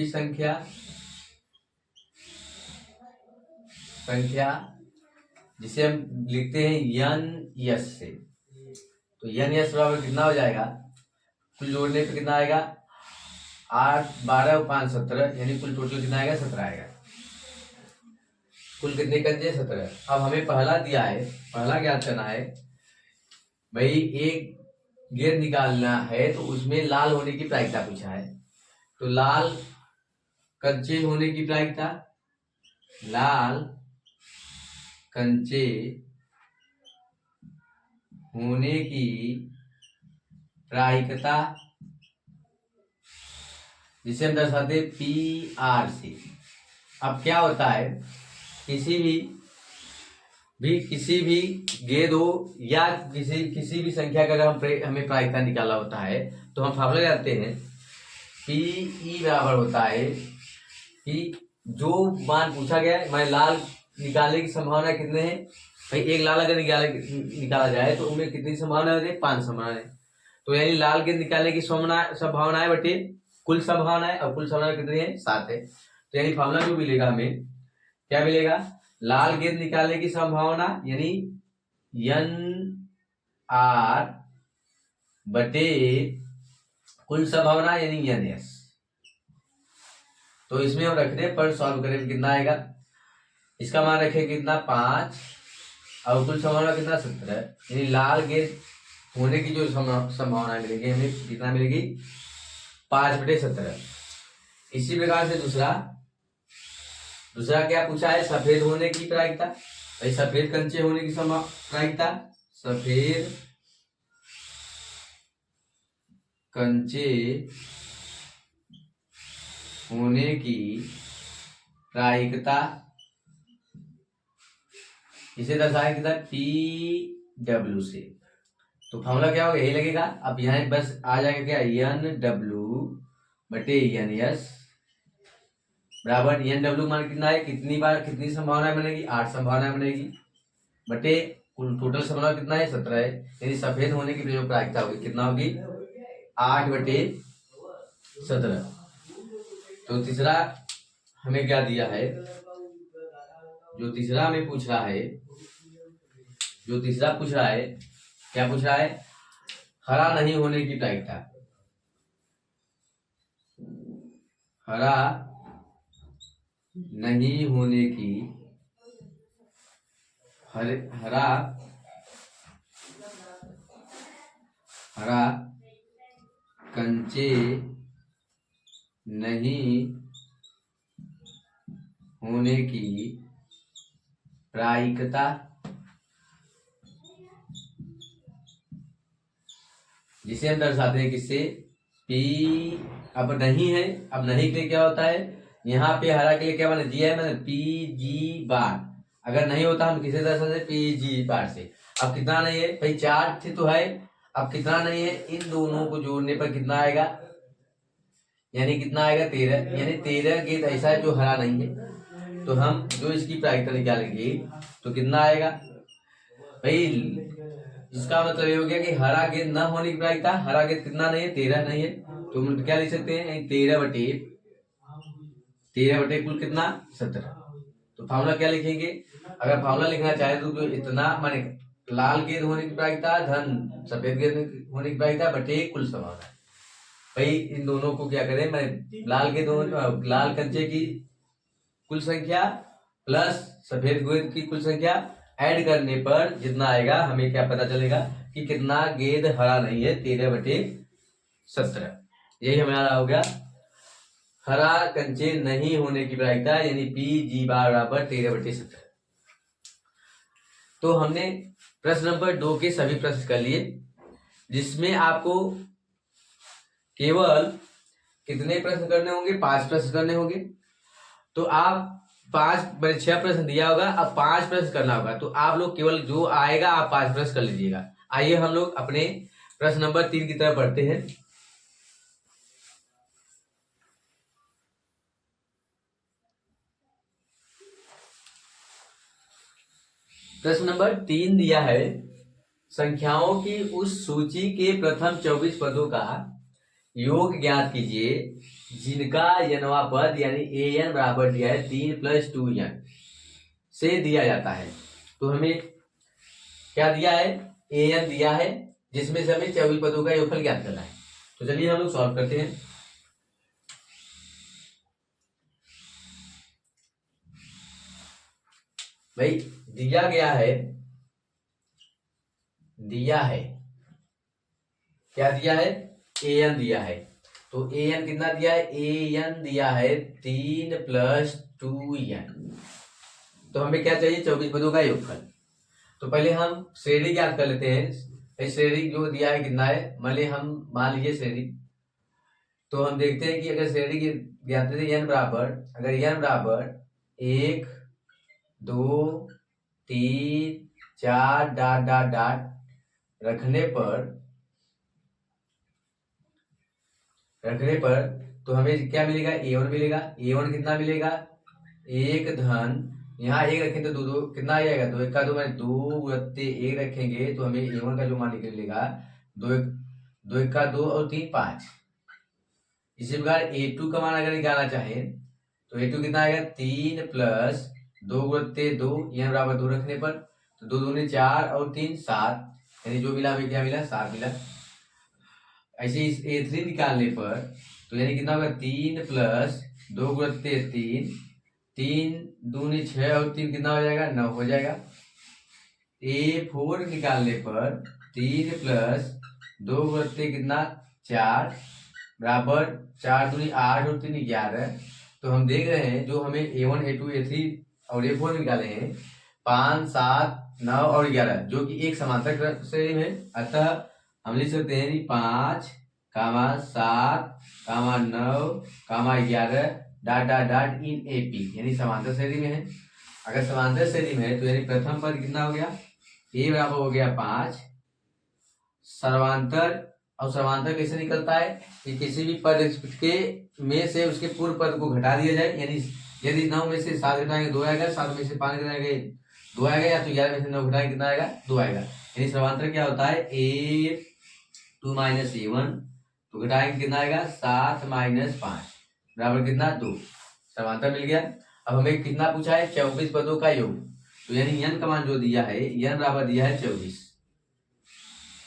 संख्या, जिसे हम लिखते हैं एन एस से। तो एन एस बराबर कितना हो जाएगा, कुल जोड़ने पे कितना आएगा 8 12 और 5 17, यानी कुल टोटल कितना आएगा 17 आएगा। कुल कितने कंचे 17। अब हमें पहला दिया है, पहला ज्ञात करना है भाई, एक गेंद निकालना है तो उसमें लाल होने की प्रायिकता पूछा है। तो लाल कंचे होने की प्रायिकता, लाल कंचे होने की प्रायिकता जिसे हम दर्शाते हैं पी आर से। अब क्या होता है, किसी भी गेंद हो या किसी भी संख्या का अगर हमें प्रायिकता निकालना होता है तो हम फार्मूला जानते हैं, पी ई बराबर होता है कि जो मान पूछा गया है, मैं लाल निकालने की संभावना कितने हैं भाई, एक लाल अगर निकाला जाए तो उनमें कितनी संभावना है, 5 संभावना है। तो यानी लाल गेंद निकालने की संभावना है बटे कुल संभावना है, और कुल संभावना कितनी है 7 है। तो यानी फार्मूला जो मिलेगा हमें, क्या मिलेगा, लाल गेंद निकालने की संभावना यानी एन आर बटे कुल संभावना यानी एन एस। तो इसमें हम रखने पर सॉल्व करें कितना आएगा, इसका मान रखें कितना 5 और कुल संभावना कितना 17, यानी लाल गेंद होने की जो संभावना मिलेगी हमें कितना मिलेगी 5/17। इसी प्रकार से दूसरा क्या पूछा है, सफेद होने की प्रायिकता। भाई सफेद कंचे होने की प्रायिकता, सफेद कंचे होने की प्रायिकता इसे दर्शाया कितना पी डब्ल्यू से। तो फॉर्मूला क्या होगा, यही लगेगा। अब यहाँ बस आ जाएगा क्या, एन डब्ल्यू बटे एन एस बराबर एन डब्ल्यू मान कितना है, कितनी बार कितनी संभावना बनेगी 8 संभावना बनेगी बटे कुल टोटल संभावना कितना है 17 है। यानी सफेद होने की जो प्रायिकता होगी कितना होगी 8/17। तो तीसरा हमें क्या दिया है, जो तीसरा हमें पूछ रहा है, क्या पूछ रहा है, हरा नहीं होने की प्रायिकता, हरा नहीं होने की, हरा कंचे नहीं होने की प्रायिकता जिसे हम दर्शाते हैं किससे, पी। अब नहीं है, अब नहीं पे क्या होता है, यहाँ पे हरा के लिए क्या मैंने दिया है, मैंने पी जी बार। अगर नहीं होता हम किसे दर्शा से, पी जी बार से। अब कितना नहीं है भाई, 4 थे तो है। अब कितना नहीं है, इन दोनों को जोड़ने पर कितना आएगा, यानी कितना आएगा 13। यानी 13 गेंद ऐसा है जो हरा नहीं है। तो हम जो इसकी प्रायिकता निकालेंगे तो कितना आएगा भाई, इसका मतलब ये हो गया कि हरा गेंद न होने की प्रायिकता, हरा गेंद कितना नहीं है, 13 नहीं है। तो हम क्या लिख सकते हैं, 13 बटे कुल कितना 17। तो फार्मूला क्या लिखेंगे, अगर फार्मूला लिखना चाहे तो इतना माने लाल गेंद होने की प्रायिकता धन सफेद गेंद होने की प्रायिकता बटे कुल संभावना। भाई इन दोनों को क्या करें, मैं लाल गेंद लाल कंचे की कुल संख्या प्लस सफेद गेंद की कुल संख्या ऐड करने पर जितना आएगा हमें क्या पता चलेगा कि कितना गेंद हरा नहीं है, 13/17। यही हमारा हो गया हरा कंचे नहीं होने की प्रायिकता, यानी पी जी बार बराबर 13/17। तो हमने प्रश्न नंबर 2 के सभी प्रश्न कर लिए, जिसमें आपको केवल कितने प्रश्न करने होंगे, 5 प्रश्न करने होंगे। तो आप 6 प्रश्न दिया होगा, अब 5 प्रश्न करना होगा। तो आप लोग केवल जो आएगा आप 5 प्रश्न कर लीजिएगा। आइए हम लोग अपने प्रश्न नंबर 3 की तरफ बढ़ते हैं। प्रश्न नंबर 3 दिया है, संख्याओं की उस सूची के प्रथम 24 पदों का योग ज्ञात कीजिए जिनका यनवा पद यानी an बराबर दिया है 3 + 2n से दिया जाता है। तो हमें क्या दिया है, an दिया है, जिसमें से हमें 24 पदों का योगफल ज्ञात करना है। तो चलिए हम लोग सॉल्व करते हैं। भाई दिया गया है, क्या दिया है, an दिया है। तो an कितना दिया है, an दिया है 3 + 2n। तो हमें क्या चाहिए, 24 पदों का योगफल। तो पहले हम श्रेणी ज्ञात कर लेते हैं। श्रेणी जो दिया है कितना है, मान लीजिए श्रेणी। तो हम देखते हैं कि अगर श्रेणी ज्ञात करते n बराबर, अगर n बराबर 1 2 3 4 डॉट डॉट डॉट रखने पर तो हमें क्या मिलेगा, a1 मिलेगा। a1 कितना मिलेगा, 1 धन, यहाँ 1 रखें तो 2 कितना आ जाएगा, 2 1 का 2 में 2 × 1 रखेंगे तो हमें a1 का जो मान निकलेगा 2 1 का 2 और 3 5। इसी प्रकार a2 का मान अगर निकालना चाहें तो a2 कितना आएगा, 3 + 2 × 2 n बराबर 2 रखने पर तो 2 दूनी 4 और 3 7, यानी जो मिला हमें क्या मिला, 7 मिला। ऐसे इस a3 निकालने पर तो यानी कितना होगा, 3 + 2 × 3 3 दूनी 6 और 3 कितना हो जाएगा, 9 हो जाएगा। a4 निकालने पर 3 + 2 × 3 कितना 4 बराबर 4 दूनी 8 और 3 11। तो हम देख रहे हैं जो हमें a1 a2 a3 और a4 निकाले हैं 5 7 9 और 11 जो कि एक समांतर श्रेणी में, अतः हम लिख सकते हैं 5, 7, 9, 11 dot dot dot in AP, यानी समांतर श्रेणी में है। अगर समांतर श्रेणी में है तो यानी प्रथम पद कितना हो गया, a बराबर हो गया 5। सर्वांतर, और सर्वांतर कैसे निकलता है कि किसी भी पद के में से उसके पूर्व पद को घटा दिया जाए, यानी यदि 9 में से 7 घटाएंगे 2 आएगा, 7 में से 5 घटाएंगे 2 आएगा, या तो 11 में से 9 घटाएंगे कितना आएगा, 2 आएगा। यानी सर्वांतर क्या होता है, a2 - a1, तो घटाएंगे कितना आएगा, 7 - 5 बराबर कितना 2। सर्वांतर मिल गया। अब हमें कितना पूछा है, 24 पदों का योग। तो यानी n का मान जो दिया है, n बराबर दिया है 24,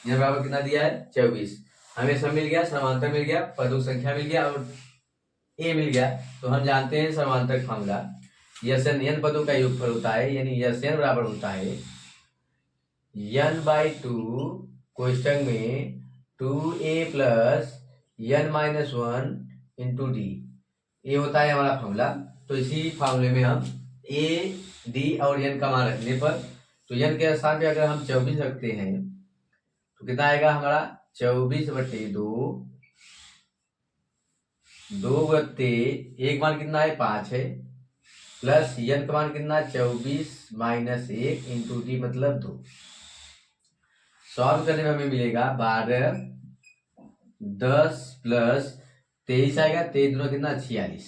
n बराबर कितना दिया है 24। हमें सब मिल गया, समांतर मिल गया, पदों की संख्या मिल गया और a मिल गया। तो हम जानते हैं समांतर फॉर्मूला, Sn n पदों का योगफल होता है, यानी Sn बराबर होता है n/2 क्वेश्चन में 2a + n - 1 × d। ये होता है हमारा फॉर्मूला। तो इसी फॉर्मूले में हम a d और n का मान रखने पर, तो n के स्थान पे अगर हम 24 रखते हैं तो कितना आएगा हमारा, 24/2 2 गत्ते एक मान कितना है 5 है, प्लस n का मान कितना 24 माइनस 1 इंटू डी मतलब 2। सॉल्व करने में हमें मिलेगा 12 10 प्लस 23 आएगा, 23 दूना कितना 46,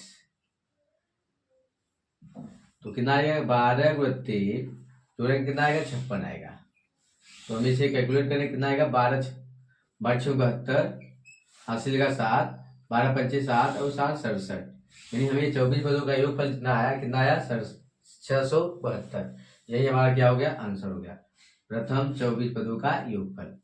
तो कितना आएगा 12 गत्ते तुरंत कितना आएगा 56 आएगा। तो हम इसे कैलकुलेट करें कितना आएगा 12 72 हासिल का 7 12 25 7 और 7 67, यानी हमें 24 पदों का योगफल कितना आया 672। यही हमारा क्या हो गया आंसर हो गया, प्रथम 24 पदों का योगफल।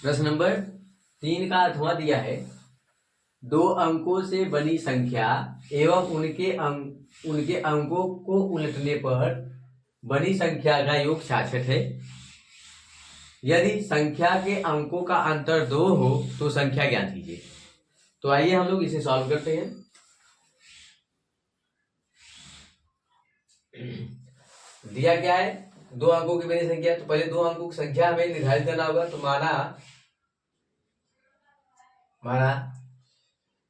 प्रश्न नंबर 3 का अथवा दिया है, 2 अंकों से बनी संख्या एवं उनके अंकों को उलटने पर बनी संख्या का योग 66 है। यदि संख्या के अंकों का अंतर 2 हो तो संख्या ज्ञात कीजिए। तो आइए हम लोग इसे सॉल्व करते हैं। दिया क्या है 2 अंकों की बनी संख्या, तो पहले 2 अंकों की संख्या हमें निर्धारित करना होगा। तो माना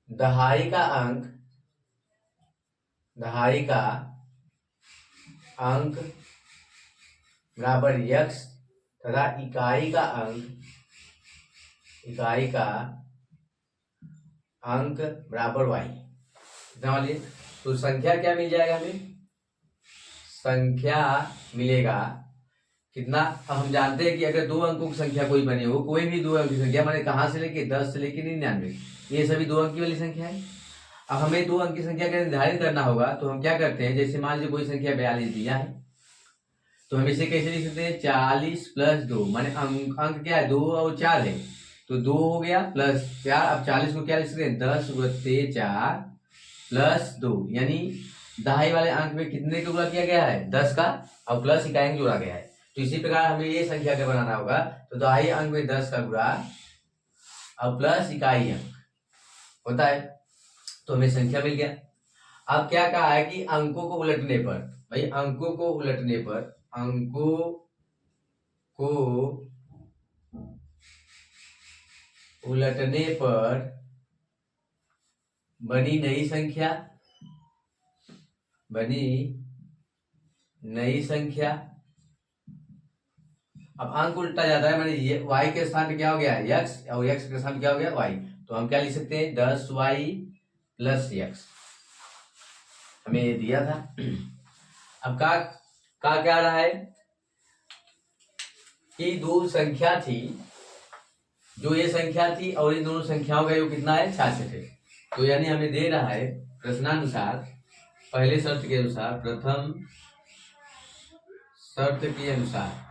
दहाई का अंक बराबर x तथा इकाई का अंक बराबर y। समझिए, तो संख्या क्या मिल जाएगा हमें, संख्या मिलेगा कितना। अब हम जानते हैं कि अगर 2 अंकों की संख्या कोई बनी हो, कोई भी 2 अंक की संख्या माने कहाँ से लेके 10 से लेके 99, ये सभी 2 अंक की वाली संख्या है। अब हमें 2 अंक की संख्या का निर्धारित करना होगा, तो हम क्या करते हैं, जैसे मान लीजिए कोई संख्या 42 दिया है, तो हम इसे कैसे लिख सकते हैं 40 प्लस 2, माने अंक क्या है 2 और 4 है, तो 2 हो गया प्लस 4। अब 40 को क्या लिख सकते हैं 10 गुणित 4 प्लस 2, यानी दहाई वाले अंक में कितने का गुणा किया गया है 10 का, और प्लस इकाई अंक जोड़ा गया है। तो इसी प्रकार हमें ये संख्या का बनाना होगा, तो दहाई अंक में 10 का गुणा और प्लस इकाई अंक होता है, तो हमें संख्या मिल गया। अब क्या कहा है कि अंकों को उलटने पर, भाई अंकों को उलटने पर बनी नई संख्या। अब अंक उल्टा जाता है, माने ये y के स्थान पे क्या हो गया x और x के स्थान पे क्या हो गया y, तो हम क्या लिख सकते हैं 10y प्लस x, हमें ये दिया था। अब क्या रहा है कि 2 संख्या थी, जो ये संख्या थी और इन दोनों संख्याओं का योग कितना है 66 है। तो यानी हमें दे रहा है प्रश्नानुसार पहले शर्त के अनुसार, प्रथम शर्त के अनुसार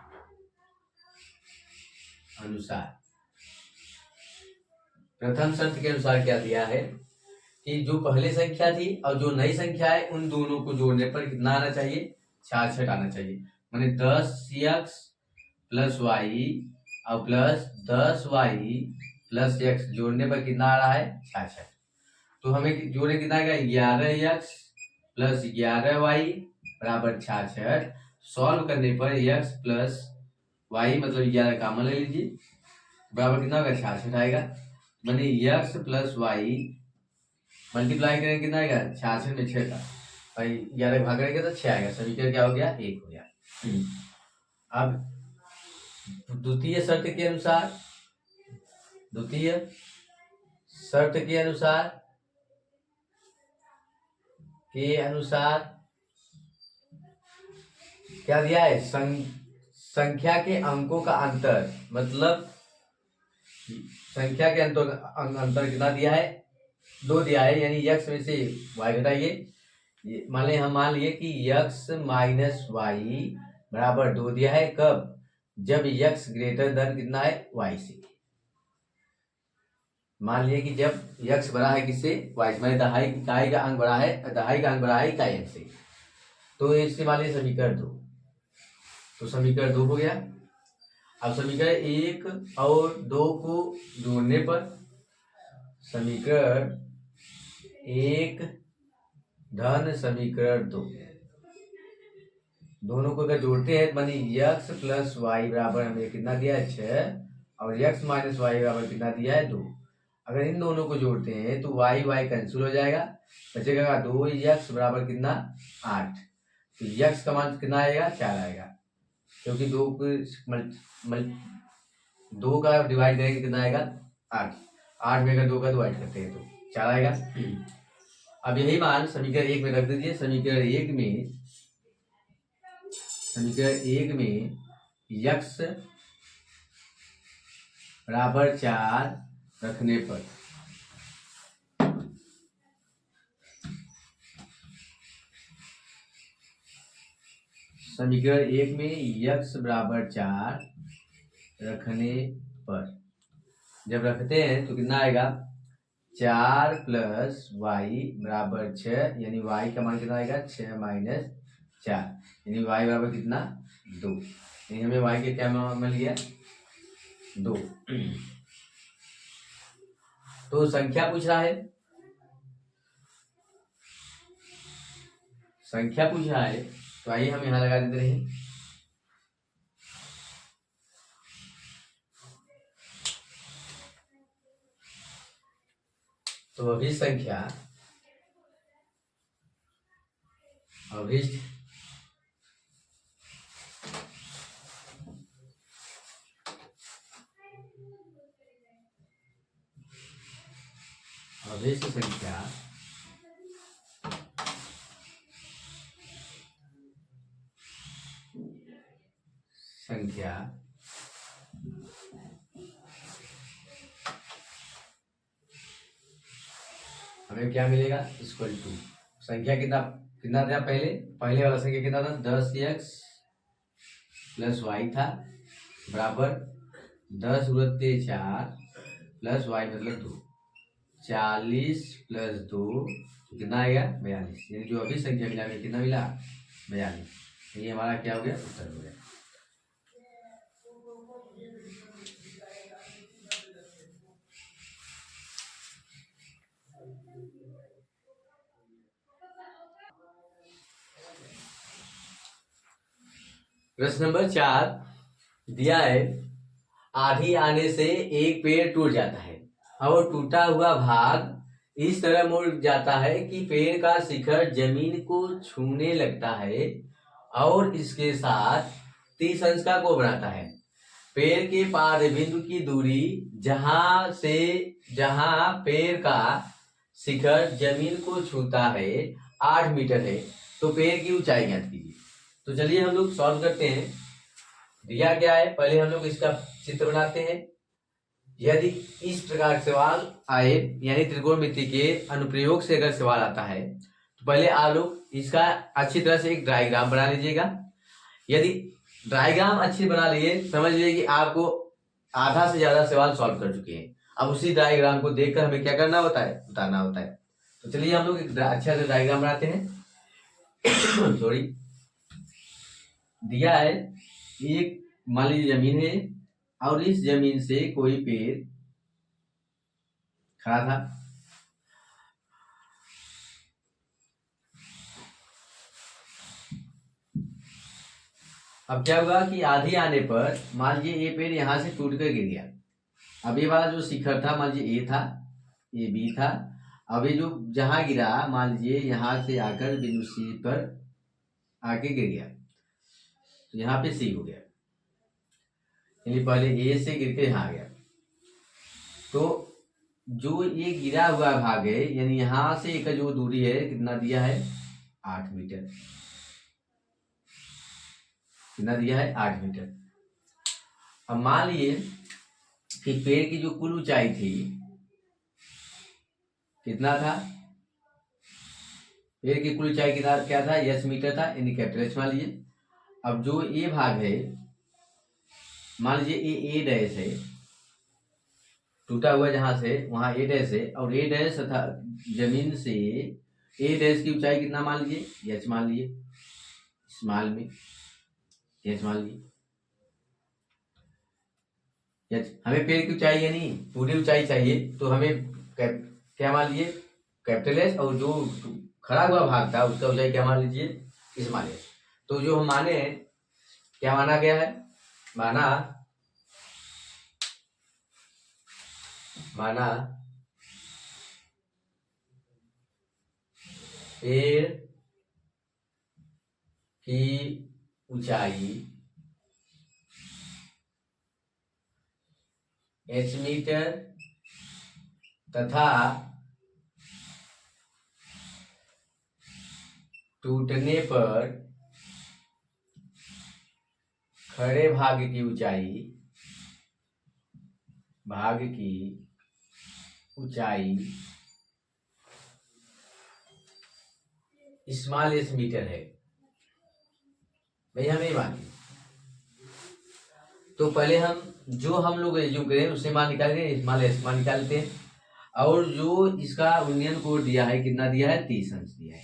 प्रथम शर्त के अनुसार क्या दिया है कि जो पहले संख्या थी और जो नई संख्या है उन दोनों को जोड़ने पर कितना आना चाहिए 66 आना चाहिए, माने 10x प्लस y और प्लस 10y प्लस x जोड़ने पर कितना आ रहा है 66। तो हमें जोड़े कितना आएगा 11x प्लस 11y बराबर 66। सॉल्व करने पर x प्लस y मतलब 11 कॉमन ले लीजिए, बराबर कितना होगा 66 आएगा, माने x प्लस y मल्टीप्लाई करेंगे कितना आएगा 66 में 6 का, भाई 11 भाग करेंगे तो 6 आएगा, समीकरण क्या हो गया 1 हो गया। अब द्वितीय शर्त के अनुसार क्या दिया है, संख्या के अंकों का अंतर, मतलब संख्या के अंतर कितना दिया है 2 दिया है, यानी x में से y घटाइए। मान लिए कि x माइनस वाई बराबर 2 दिया है, कब, जब x ग्रेटर देन कितना है y से। मान लिए कि जब x बड़ा है किससे y से, दहाई का अंक बड़ा है, दहाई का अंक बड़ा है इकाई अंक से, तो इससे मान लीजिए समीकरण 2, तो समीकरण 2 हो गया। अब समीकरण 1 और 2 को जोड़ने पर समीकरण 1 धन समीकरण 2, दोनों को अगर जोड़ते हैं मानी यक्स प्लस वाई बराबर हमें कितना दिया है 6 और यक्स माइनस वाई बराबर कितना दिया है 2। अगर इन दोनों को जोड़ते हैं तो वाई वाई कैंसिल हो जाएगा, बचेगा 2 यक्स बराबर कितना 8। तो यक्स का मान कितना आएगा 4 आएगा, क्योंकि 2 का डिवाइड करेंगे कितना आएगा 8। 8 में अगर 2 का डिवाइड करते हैं तो 4 आएगा। अब यही मान समीकरण 1 में रख दीजिए। समीकरण एक में यक्स बराबर 4 रखने पर समीकरण 1 में यक्स बराबर 4 रखने पर जब रखते हैं तो कितना आएगा 4 प्लस वाई बराबर 6, यानी वाई का मान कितना आएगा 6 माइनस 4, यानी वाई बराबर कितना 2। यानी हमें वाई के क्या मिल गया 2। तो संख्या पूछ रहा है, तो आइए हम यहां लगा देते रहे। तो अभिष्ट संख्या संख्या हमें क्या मिलेगा इक्वल टू संख्या कितना था पहले वाला संख्या कितना था 10x प्लस वाई था बराबर 10 गुणित 4 प्लस वाई मतलब 2, 40 प्लस 2 कितना आएगा 42। यानी जो अभी संख्या मिला कितना मिला 42। ये हमारा क्या हो गया उत्तर हो गया। प्रश्न नंबर 4 दिया है, आंधी आने से एक पेड़ टूट जाता है और टूटा हुआ भाग इस तरह मुड़ जाता है कि पेड़ का शिखर जमीन को छूने लगता है और इसके साथ 30 अंश का कोण बनाता है। पेड़ के पाद बिंदु की दूरी जहां पेड़ का शिखर जमीन को छूता है 8 मीटर है, तो पेड़ की ऊंचाई ज्ञात कीजिए। तो चलिए हम लोग सॉल्व करते हैं। दिया क्या है पहले हम लोग इसका चित्र बनाते हैं। यदि इस प्रकार सवाल आए, यानी त्रिकोणमिति के अनुप्रयोग से अगर सवाल आता है, तो पहले आप लोग इसका अच्छी तरह से एक डायग्राम बना लीजिएगा। यदि डायग्राम अच्छी बना लिए, समझ लीजिए कि आपको आधा से ज्यादा सवाल सॉल्व कर चुके हैं। अब उसी डायग्राम को देखकर हमें क्या करना होता है बताना होता है। तो चलिए हम लोग एक अच्छा से डायग्राम बनाते हैं। सॉरी, दिया है एक मान लीजिए जमीन है और इस जमीन से कोई पेड़ खड़ा था। अब क्या हुआ कि आंधी आने पर मान लीजिए ये पेड़ यहां से टूट कर गिर गया। अब ये वाला जो शिखर था मान लीजिए ए था, ये बी था। अब ये जो जहां गिरा मान लीजिए यहां से आकर बिंदु सी पर आके गिर गया, तो यहाँ पे सी हो गया, यानी पहले ए से गिर के यहाँ आ गया। तो जो ये गिरा हुआ भाग है, यानी यहां से एक जो दूरी है कितना दिया है 8 मीटर, कितना दिया है 8 मीटर। अब मान लिए कि पेड़ की जो कुल ऊंचाई थी कितना था, पेड़ की कुल ऊंचाई कितना क्या था 10 मीटर था, यानी कैपिटल एच मान लीजिए। अब जो ये भाग है मान लीजिए ए डैश है, टूटा हुआ जहां से वहां ए डैश है, और ए डैश तथा जमीन से ए डैश की ऊंचाई कितना मान लीजिए एच मान लीजिए, स्मॉल में एच मान लीजिए। हमें पेड़ की ऊंचाई यानी पूरी ऊंचाई चाहिए, तो हमें क्या मान लीजिए कैपिटल एच, और जो खड़ा हुआ भाग था उसका ऊंचाई क्या मान लीजिए, इस माने। तो जो हम माने क्या माना गया है, माना पेड़ की ऊंचाई h मीटर तथा टूटने पर खड़े भाग की ऊंचाई स्मॉल एच मीटर है। भाई हमें मानिए, तो पहले हम जो हम लोग एज्यूम करें उससे मान निकालेंगे, स्मॉल एच मान निकालते हैं। और जो इसका यूनियन कोड दिया है कितना दिया है, 30 अंश दिया है।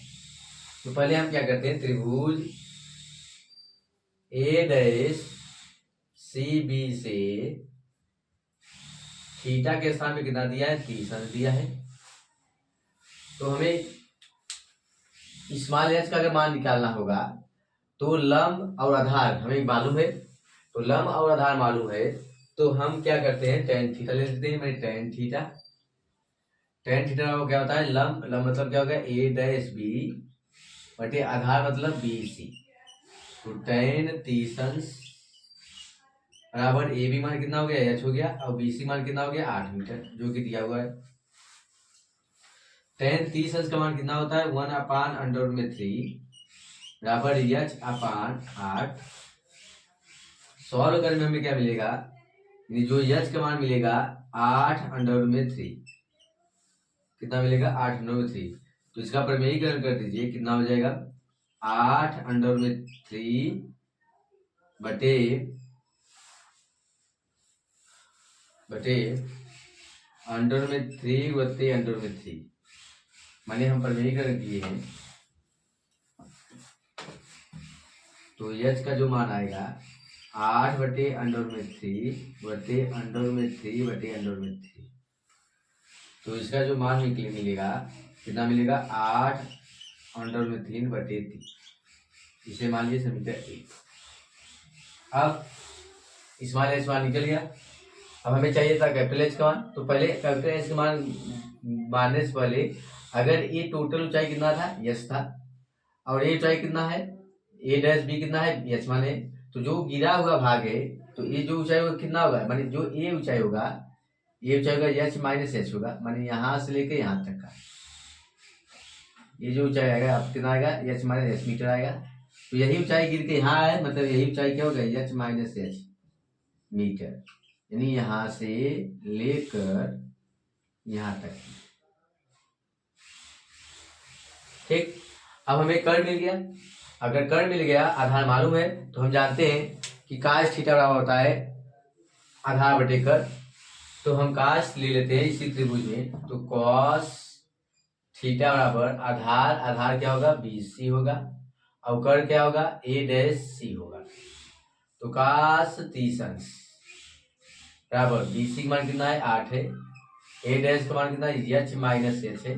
तो पहले हम क्या करते हैं, त्रिभुज ए डैश सी बी से थीटा के स्थान पे कितना दिया है, 30 अंश दिया है। तो हमें स्मॉल एच का अगर मान निकालना होगा तो लंब और आधार हमें मालूम है, तो लंब और आधार मालूम है तो हम क्या करते हैं, टेन थीटा ले लेते हैं। मैं टेन थीटा क्या होता है, लंब मतलब क्या होगा, ए डैश बी बटे आधार मतलब बी सी। तो टेन 30 अंश बराबर ए बी मान कितना हो गया, एच हो गया, और बी सी मान कितना हो गया, 8 मीटर, जो कि दिया हुआ है। टेन 30 अंश का मान कितना होता है, 1/√3 बराबर एच अपान 8। सॉल्व करने में हमें क्या मिलेगा, जो एच का मान मिलेगा 8/√3, कितना मिलेगा, 8/√3। तो इसका प्रमेयीकरण कर दीजिए, कितना हो जाएगा, 8/√3 बटे √3 बटे √3, माने हम प्रमेयीकरण किए हैं। तो एच का जो मान आएगा 8/√3 बटे √3 बटे √3। तो इसका जो मान मिलेगा कितना मिलेगा, 8/√3 बटे 3। इसे मान लीजिए समीकरण 1। अब स्मॉल एच मान निकल गया। अब हमें चाहिए था कैपिटल एच का मान। तो पहले कैपिटल एच का मान मानने से पहले अगर ये टोटल ऊंचाई कितना था, यस था, और ये ऊंचाई कितना है, ए डैश बी कितना है, यस मान है, तो जो गिरा हुआ भाग है तो ये जो ऊंचाई होगा कितना होगा, माने जो ये ऊंचाई होगा, ये ऊंचाई होगा एच माइनस एच होगा, माने यहाँ से लेके यहाँ तक का ये जो ऊंचाई आएगा अब कितना आएगा, एच माइनस एच मीटर आएगा। तो यही ऊंचाई गिर के यहाँ है, मतलब यही ऊंचाई क्या होगा, एच माइनस एच मीटर, यानी यहाँ से लेकर यहाँ तक। ठीक, अब हमें कर्व मिल गया। अगर कर्व मिल गया, आधार मालूम है, तो हम जानते हैं कि काश थीटा बराबर होता है आधार बटे कर्व। तो हम काश ले लेते हैं इसी त्रिभुज में, तो कॉस थीटा बराबर आधार क्या होगा, बी सी होगा, और कर्व क्या होगा, ए डैश सी होगा। तो काश 30 अंश बराबर बी सी का मान कितना है, 8 है, ए डैश का मान कितना है, एच माइनस एच है,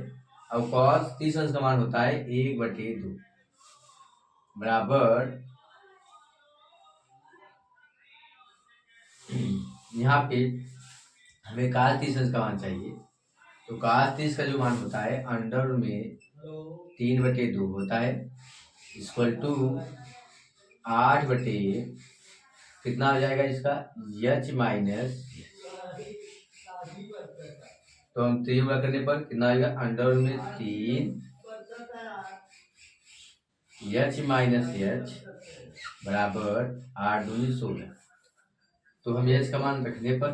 और कॉस 30 अंश का मान होता है 1/2 बराबर यहाँ पे हमें काश 30 अंश का मान चाहिए। तो काश 30 का जो मान होता है अंडर में 3/2 होता है, इक्वल टू 8 बटे कितना हो जाएगा इसका, एच माइनस। तो हम 3 करने पर कितना आएगा, अंडर में 3 एच माइनस एच बराबर 8 दूनी 16। तो हम एच का मान रखने पर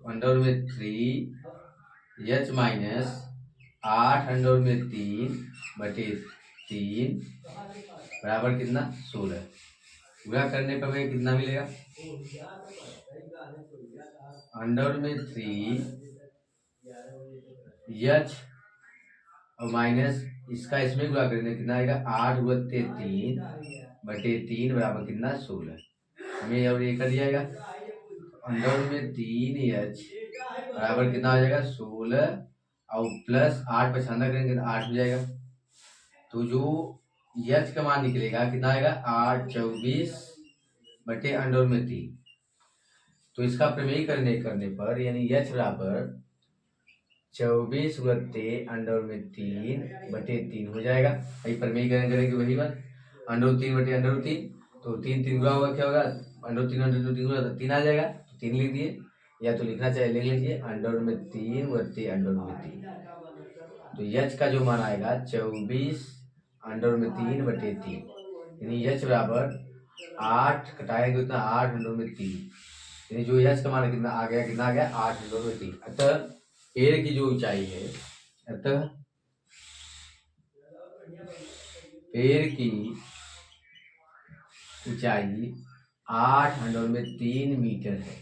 अंडर में 3 एच माइनस 8 अंडर में 3 बटे 3 बराबर कितना, 16। पूरा करने पर हमें कितना मिलेगा, अंडर में 3 एच और माइनस इसका इसमें गुणा करेंगे कितना आएगा, 8 बटे 3 बटे 3 बराबर कितना, 16। हमें और ये कर दिया जाएगा, अंडर में 3 एच बराबर कितना हो जाएगा, 16, और प्लस 8 पर छाना करेंगे तो 8 हो जाएगा। तो जो यच का मान निकलेगा कितना आएगा 824/√3। तो इसका प्रमेय करने पर यानी यच बराबर 24/√3 हो जाएगा। भाई प्रमेय करेंगे वही बात, √3/√3। तो 3 गुणा होगा, क्या होगा √3 गुणा तो 3 आ जाएगा, तो 3 लिख दिए, या तो लिखना चाहिए लिख लीजिए √3/√3। तो यच का जो मान आएगा 24√3/3, यानी यच बराबर 8 घटाएंगे उतना 8√3, यानी जो यच का मान कितना आ गया 8√3। अतः पेड़ की जो ऊंचाई है, अतः पेड़ की ऊंचाई 8√3 मीटर है।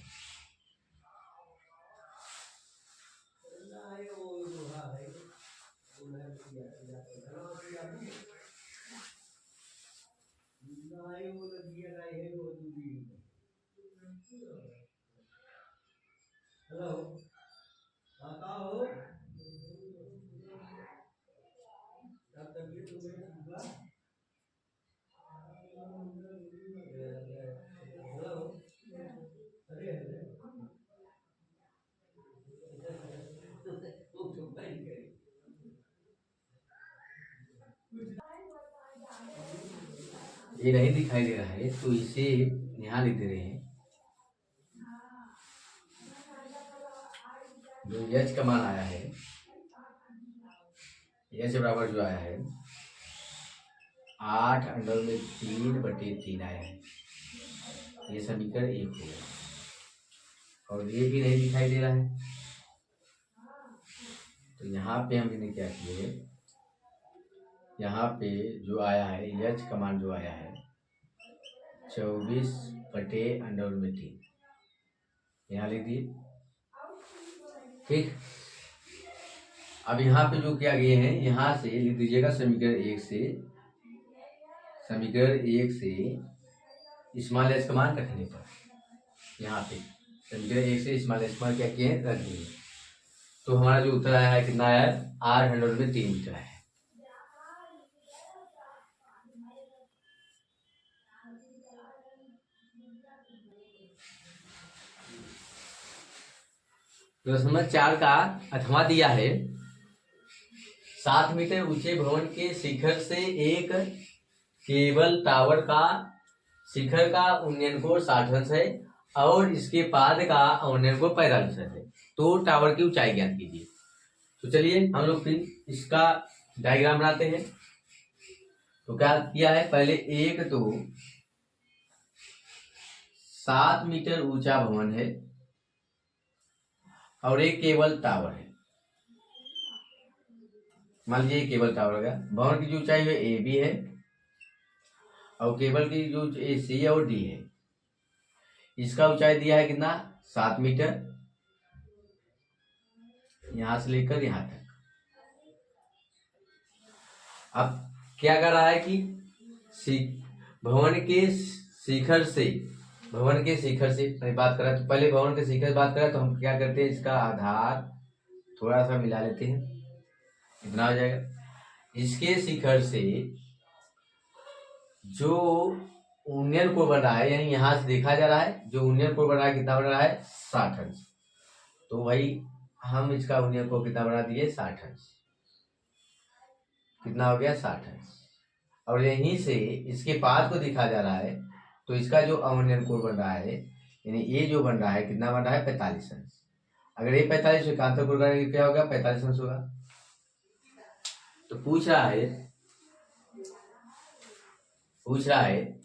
ये नहीं दिखाई दे रहा है तो इसे यहाँ लिख दे रहे हैं। जो यच का मान आया है, यच बराबर जो आया है 8√3/3 आया है। ये समीकरण 1 हो गया। और ये भी नहीं दिखाई दे रहा है, तो यहाँ पे हमने क्या किए, यहाँ पे जो आया है यच का मान जो आया है 24/√3, यहाँ लिख दिए। ठीक, अब यहाँ पे जो क्या गए हैं, यहाँ से लिख दीजिएगा समीकरण 1 से स्मॉल एच का मान रखने पर, यहाँ पे समीकरण 1 से स्मॉल एच का मान क्या किए रख दिए। तो हमारा जो उत्तर आया है कितना आया है 8√3 मीटर है। प्रश्न नंबर 4 का अठवां दिया है 7 मीटर ऊंचे भवन के शिखर से एक केबल टावर का शिखर का उन्नयन कोण 60 अंश है और इसके पाद का उन्नयन कोण 45 अंश है। तो टावर की ऊंचाई ज्ञात कीजिए। तो चलिए हम लोग फिर इसका डायग्राम बनाते हैं। तो क्या किया है, पहले एक तो 7 मीटर ऊंचा भवन है और एक केबल टावर है। मान लीजिए केबल टावर हो गया। भवन की जो ऊंचाई है ए बी है और केबल की जो ए सी और डी है। इसका ऊंचाई दिया है कितना 7 मीटर, यहां से लेकर यहां तक। अब क्या कर रहा है कि भवन के शिखर से बात कर रहा है। तो पहले भवन के शिखर बात करें तो हम क्या करते हैं, इसका आधार थोड़ा सा मिला लेते हैं, इतना हो जाएगा। इसके शिखर से जो उन्नयन कोण बन रहा है, यानी यहां से देखा जा रहा है जो उन्नयन कोण बन रहा है कितना बन रहा है 60 अंश। तो भाई हम इसका उन्नयन कोण कितना बना दिए 60 अंश, कितना हो गया 60 अंश। और यहीं से इसके पाद को दिखा जा रहा है, तो इसका जो अवनयन कोण बन रहा है यानी ये जो बन रहा है कितना बन रहा है 45 अंश। अगर ये 45 एकांतर कोण का क्या होगा 45 अंश होगा। तो पूछ रहा है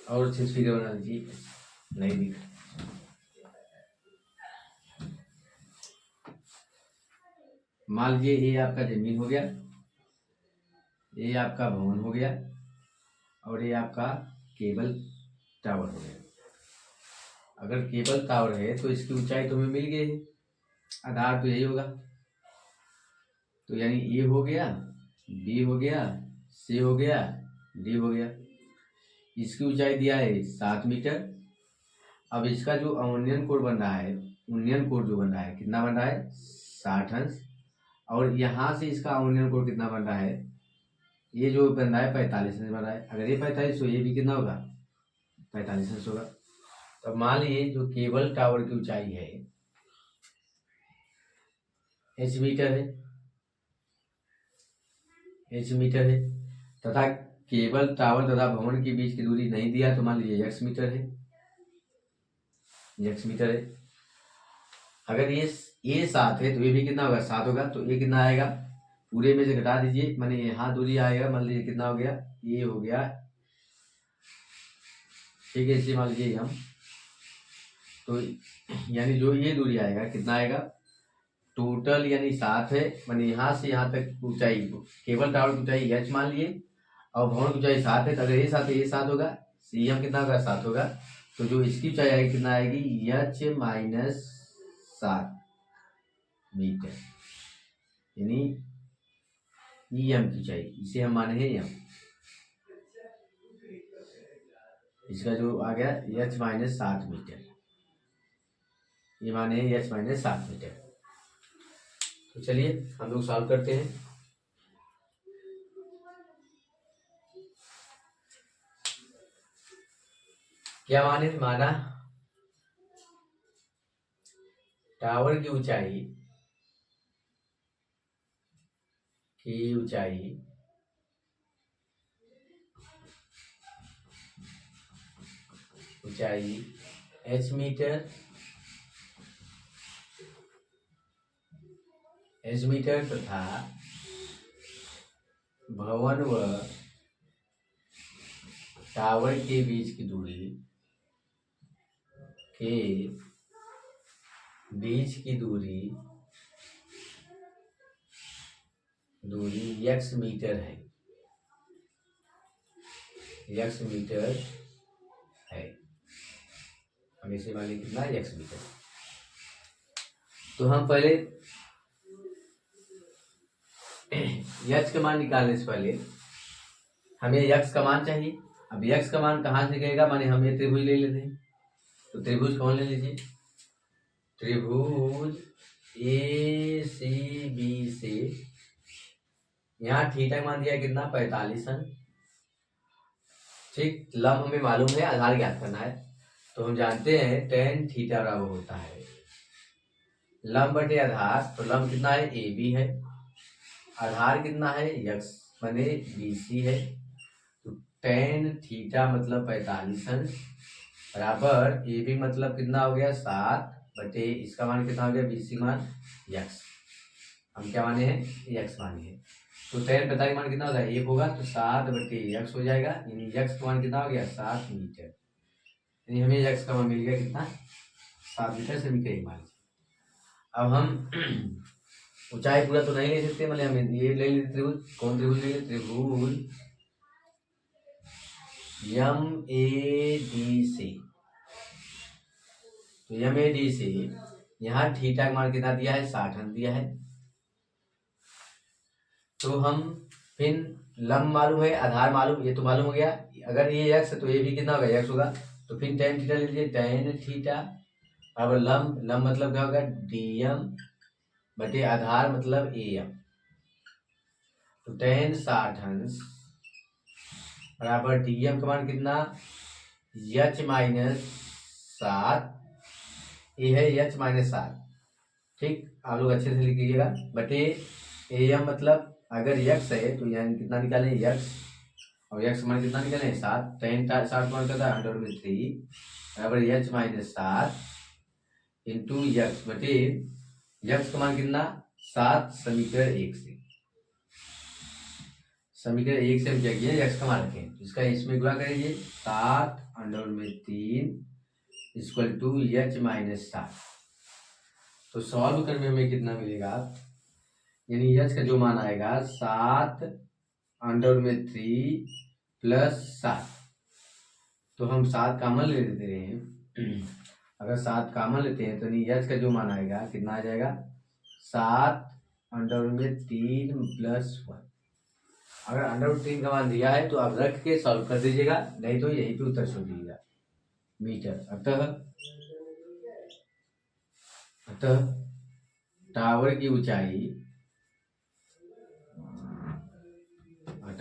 और अच्छे फिगर बना दीजिए, नहीं दिख। मान लीजिए ये आपका जमीन हो गया, ये आपका भवन हो गया और ये आपका केबल टावर हो गया। अगर केबल टावर है तो इसकी ऊंचाई तो हमें मिल गई है, आधार तो यही होगा। तो यानी ए हो गया, बी हो गया, सी हो गया, डी हो गया। इसकी ऊंचाई दिया है 7 मीटर। अब इसका जो अवनयन कोण बन रहा है, उन्नयन कोण जो बन रहा है कितना बन रहा है 60 अंश। और यहाँ से इसका ऑनियन कोण कितना बन रहा है, ये जो बन रहा है 45 बन रहा है। अगर ये 45 तो ये भी कितना होगा 45 होगा। तो मान लीजिए जो केबल टावर की ऊंचाई है h मीटर है तथा केबल टावर तथा भवन के बीच की दूरी नहीं दिया तो मान लीजिए x मीटर है। अगर ये 7 है तो ये भी कितना होगा 7 होगा। तो ये कितना आएगा, पूरे में से घटा दीजिए, माने यहाँ दूरी आएगा, मान लीजिए कितना हो गया, ये हो गया, ठीक है, इसे मान लीजिए हम, तो यानी जो ये दूरी आएगा कितना आएगा टोटल, यानी 7 है, माने यहाँ से यहाँ तक ऊंचाई, केबल टावर की ऊंचाई h मान लिए और भवन की ऊंचाई 7 है। तो अगर ये 7 है ये 7 होगा, CM कितना होगा 7 होगा। तो जो इसकी ऊंचाई आएगी कितना आएगी h माइनस 7 मीटर, यानी EM की ऊंचाई, इसे हम माने हैं M। इसका जो आ गया h माइनस 7 मीटर, ये माने h माइनस 7 मीटर। तो चलिए हम लोग सॉल्व करते हैं। क्या माने, माना टावर की ऊंचाई h मीटर तथा भवन व टावर के बीच की दूरी x मीटर है, हम इसे मान लें कितना x मीटर। तो हम पहले x का मान निकालने से पहले हमें x का मान चाहिए। अब x का मान कहाँ से गएगा, माने हम ये त्रिभुज ले लेते हैं। तो त्रिभुज कौन ले लीजिए, त्रिभुज ACB से यहाँ थीटा मान दिया कितना 45, ठीक। लंब हमें मालूम है, आधार ज्ञात करना है। तो हम जानते हैं tan थीटा बराबर होता है लंब बटे आधार। तो लंब कितना है AB है, आधार कितना है x माने BC है। तो tan थीटा मतलब 45 बराबर AB मतलब कितना हो गया 7 बटे इसका मान कितना हो गया BC मान x, हम क्या माने हैं x माने हैं। तो tan 45 मान कितना होगा 1 होगा, तो 7 बटे x हो जाएगा, यानी x का मान कितना हो गया 7 मीटर, यानी हमें x का मान मिल गया कितना 7 मीटर समीकरण मान। अब हम ऊंचाई पूरा तो नहीं ले सकते, मतलब हम ये ले लेते त्रिभुज, कौन त्रिभुज ले लेते, त्रिभुज MADC। तो MADC यहाँ थीटा का मान कितना दिया है 60 दिया है। तो हम फिर लंब मालूम है, आधार मालूम, ये तो मालूम हो गया। अगर ये x है तो ये भी कितना होगा x होगा। तो फिर tan थीटा ले लीजिए, tan थीटा बराबर लंब मतलब क्या होगा DM बटे आधार मतलब AM। तो tan 60 बराबर DM का मान कितना h माइनस 7, ये है h माइनस 7, ठीक। आप लोग अच्छे से लिख लीजिएगा, बटे AM मतलब अगर x है तो यहाँ कितना निकालें x, और x मान कितना निकालें 7, tan 60 मान कितना 100/3 बराबर h माइनस 7 इंटू x बटे x का मान कितना 7 समीकरण 1 से, समीकरण 1 से हम क्या किए x का मान रखें, तो इसका इसमें गुणा करेंगे 7/3 इक्वल टू h माइनस 7। तो सॉल्व करने में हमें कितना मिलेगा, यानी h का जो मान आएगा 7/3 प्लस 7। तो हम 7 कामन ले लेते हैं, अगर 7 कामन लेते हैं तो h का जो मान आएगा कितना आ जाएगा 7/3 प्लस 1। अगर √3 का मान दिया है तो आप रख के सॉल्व कर दीजिएगा, नहीं तो यहीं पे उत्तर छोड़ दीजिएगा मीटर। अतः टावर की ऊंचाई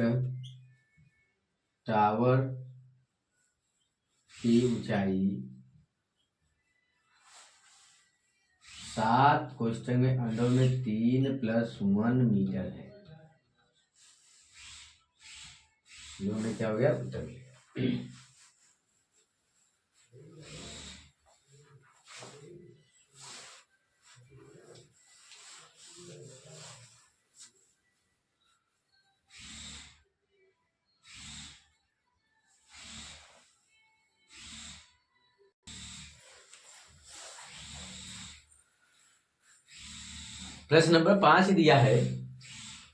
वट टावर की ऊंचाई 7 कोष्ठक में अंडर में 3+1 मीटर है। ये हमें क्या हो गया, उत्तर मिलेगा। प्रश्न नंबर 5 दिया है,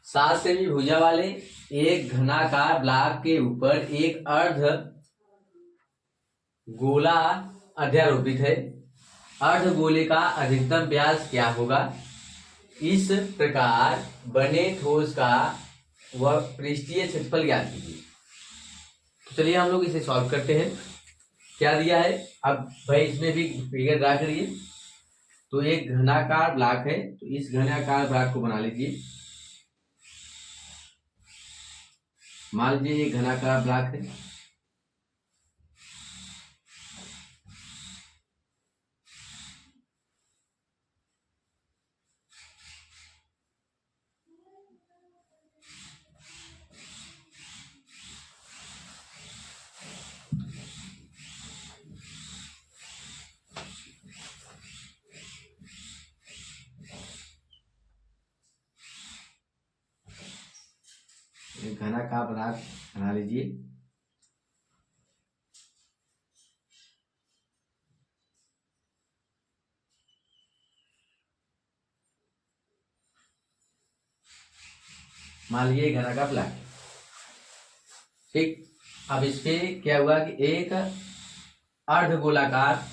7 सेमी भुजा वाले एक घनाकार ब्लॉक के ऊपर एक अर्ध गोला अध्यारोपित है। अर्ध गोले का अधिकतम व्यास क्या होगा? इस प्रकार बने ठोस का वह पृष्ठीय क्षेत्रफल ज्ञात कीजिए। तो चलिए हम लोग इसे सॉल्व करते हैं। क्या दिया है, अब भाई इसमें भी फिगर ड्रा करिए। तो एक घनाकार ब्लॉक है, तो इस घनाकार ब्लॉक को बना लीजिए। मान लीजिए ये घनाकार ब्लॉक है, घनाकार ब्लॉक बना लीजिए। मान लीजिए घनाकार ब्लॉक, ठीक। अब इस पे क्या हुआ कि एक अर्ध गोलाकार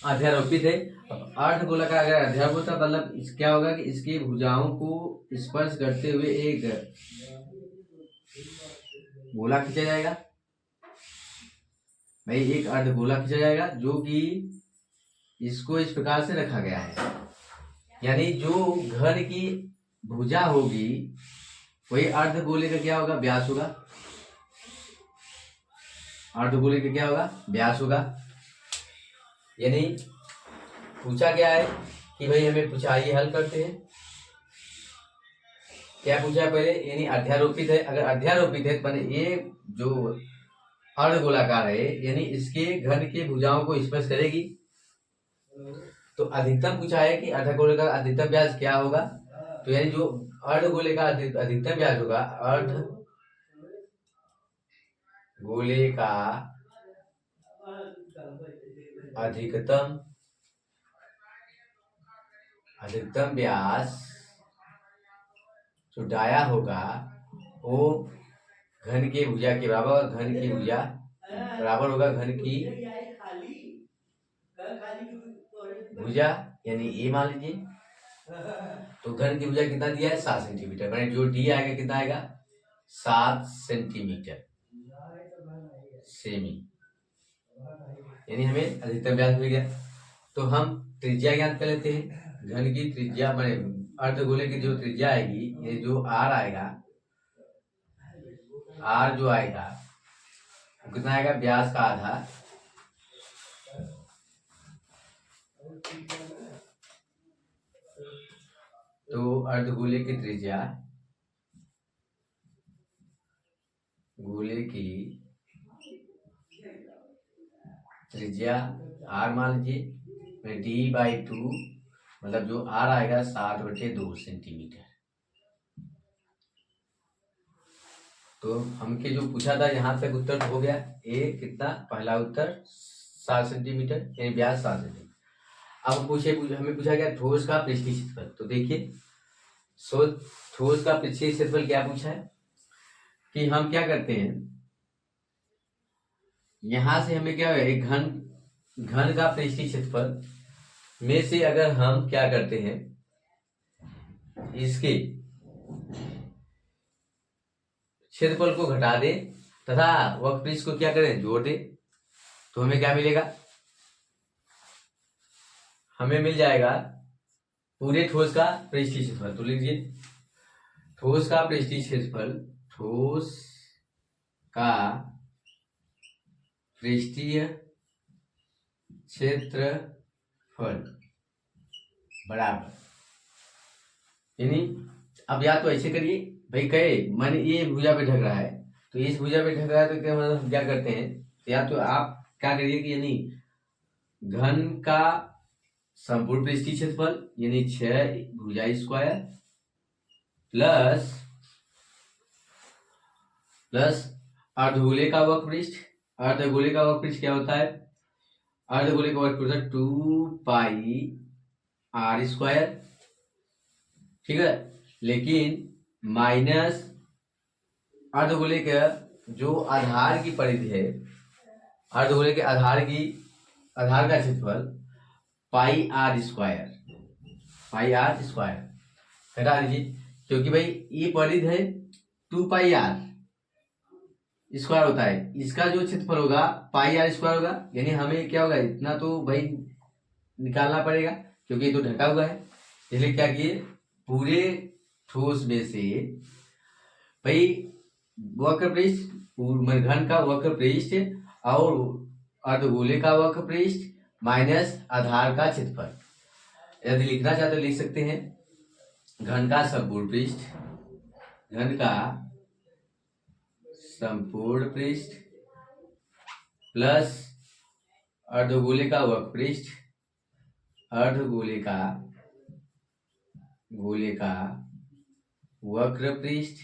अध्यारोपित है। अर्ध गोलाकार अगर अध्यारोपित है मतलब क्या होगा कि इसकी भुजाओं को स्पर्श करते हुए एक गोला खींचा जाएगा। भाई एक अर्ध गोला खींचा जाएगा जो कि इसको इस प्रकार से रखा गया है, यानी जो घन की भुजा होगी वही अर्ध गोले का क्या होगा, व्यास होगा। अर्ध गोले का क्या होगा, व्यास होगा। यानी पूछा क्या है कि भाई हमें पूछा, आइए हल करते हैं। क्या पूछा है पहले, यानी अध्यारोपित है। अगर अध्यारोपित है तो ये जो अर्ध गोलाकार है यानी इसके घन के भुजाओं को स्पर्श करेगी। तो अधिकतम पूछा है कि अर्ध गोले का अधिकतम व्यास क्या होगा। तो यानी जो अर्ध गोले का अधिकतम व्यास होगा, अर्ध गोले का अधिकतम व्यास जो डाया होगा वो घन के भुजा के बराबर, घन की भुजा बराबर होगा घन की भुजा, यानी ए मान लीजिए। तो घन की भुजा कितना दिया है, 7 सेंटीमीटर। मैंने जो डी आएगा कितना आएगा, 7 सेंटीमीटर सेमी, यानी हमें अधिकतम व्यास मिल गया। तो हम त्रिज्या ज्ञात कर लेते हैं। घन की त्रिज्या मैंने अर्धगोले की जो त्रिज्या आएगी, ये जो आर आएगा, आर जो आएगा वो कितना आएगा, व्यास का आधा। तो अर्धगोले की त्रिज्या, गोले की त्रिज्या आर मान लीजिए, d/2 मतलब जो आर आएगा 7/2 सेंटीमीटर। तो हमके जो पूछा था यहाँ तक उत्तर हो गया। ए कितना, पहला उत्तर 7 सेंटीमीटर, यानी व्यास 7 सेंटीमीटर। अब हमें पूछा गया ठोस का पृष्ठीय क्षेत्रफल। तो देखिए ठोस का पृष्ठीय क्षेत्रफल क्या पूछा है कि हम क्या करते हैं, यहां से हमें क्या है, घन का पृष्ठीय क्षेत्रफल में से अगर हम क्या करते हैं, इसके क्षेत्रफल को घटा दे तथा वक्रपृष्ठ को क्या करें, जोड़ दे, तो हमें क्या मिलेगा, हमें मिल जाएगा पूरे ठोस का पृष्ठीय क्षेत्रफल। तो लीजिए, ठोस का पृष्ठीय क्षेत्रफल, ठोस का पृष्ठीय क्षेत्रफल बराबर, यानी अब या तो ऐसे करिए भाई, कहे मान ये भुजा पे ढक रहा है, तो इस भुजा पे ढक रहा है तो क्या मतलब हम क्या करते हैं, या तो आप क्या करिए कि यानी घन का संपूर्ण पृष्ठीय क्षेत्रफल यानी 6 भुजा स्क्वायर प्लस अर्धगोले का वक्र पृष्ठ। अर्धगोले का वक्र पृष्ठ क्या होता है, अर्धगोले का वक्र पृष्ठ 2πr², ठीक है। लेकिन माइनस अर्धगोले का जो आधार की परिधि है, अर्धगोले के आधार का क्षेत्रफल πr², घटा दीजिए, क्योंकि भाई ये परिधि है 2πr² होता है, इसका जो क्षेत्रफल होगा πr² होगा, यानी हमें क्या होगा, इतना तो भाई निकालना पड़ेगा क्योंकि ये तो ढका हुआ है। इसलिए क्या किए, पूरे ठोस में से भाई वक्र पृष्ठ, घन का वक्र पृष्ठ और अर्धगोले का वक्र पृष्ठ माइनस आधार का क्षेत्रफल। यदि लिखना चाहते तो लिख सकते हैं घन का संपूर्ण पृष्ठ, घन का संपूर्ण पृष्ठ प्लस अर्धगोले का वक्र पृष्ठ, अर्धगोले का वक्र पृष्ठ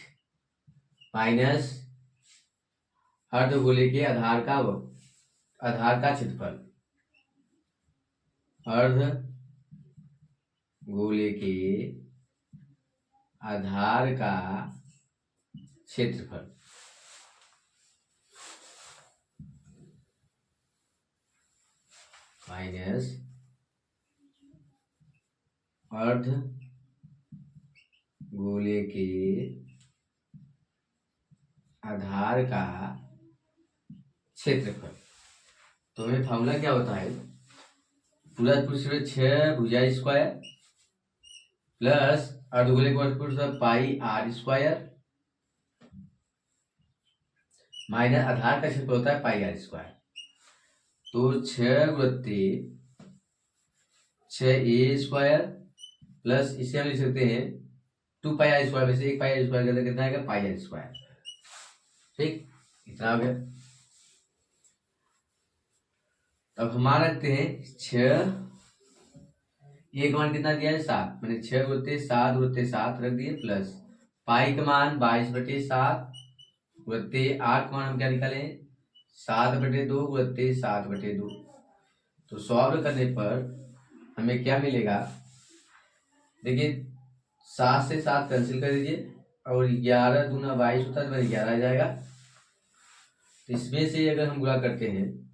माइनस अर्धगोले के आधार का क्षेत्रफल, अर्धगोले के आधार का क्षेत्रफल माइनस अर्धगोले के आधार का क्षेत्रफल। तो हमें फॉर्मूला क्या होता है, पूरा पृष्ठ 6 भुजा स्क्वायर प्लस अर्धगोले का पृष्ठ πr² माइनस आधार का क्षेत्रफल होता है πr²। तो 6 प्लस इसे हम लिख सकते हैं 2πr² में से 1 πr² कितना आएगा πr², ठीक, इतना हो गया। अब हम रखते हैं 6, एक मान कितना दिया है 7, मैंने 6 गुणित 7 गुणित 7 रख दिए प्लस पाई का मान 22/7 गुणित 8 का मान हम क्या निकाले 7/2 गुणित 7/2। तो सॉल्व करने पर हमें क्या मिलेगा, देखिए 7 से 7 कैंसिल कर दीजिए और 11 दूना 22 होता है तो 11 आ जाएगा। तो इसमें से अगर हम गुणा करते हैं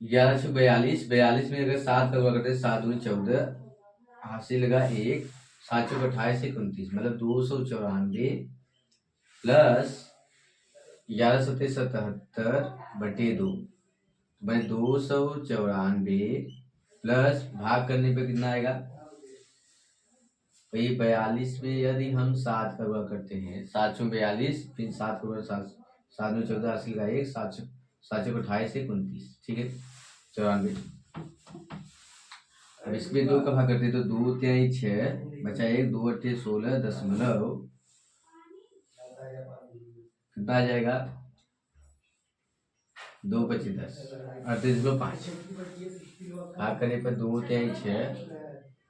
11 से 42, 42 में अगर 7 का गुणा करते हैं 7 दूनी 14, हासिल लगा 1, 7 चौक 28 से 29 मतलब 294 प्लस 11 सत्ते 77/2 मैं 294 प्लस भाग करने पे कितना आएगा भाई 42 में यदि हम 7 का गुणा करते हैं 742 फिर 7 का गुणा 7 में 14 हासिल का 1, 7 चौक 28 से 29, ठीक है 94। अब इसमें 2 का भाग करते हैं तो 2 3 6 बचा 1, 2 8 16 दशमलव कितना आ जाएगा 2 25 10 38.5 भाग करने पर 2 3 6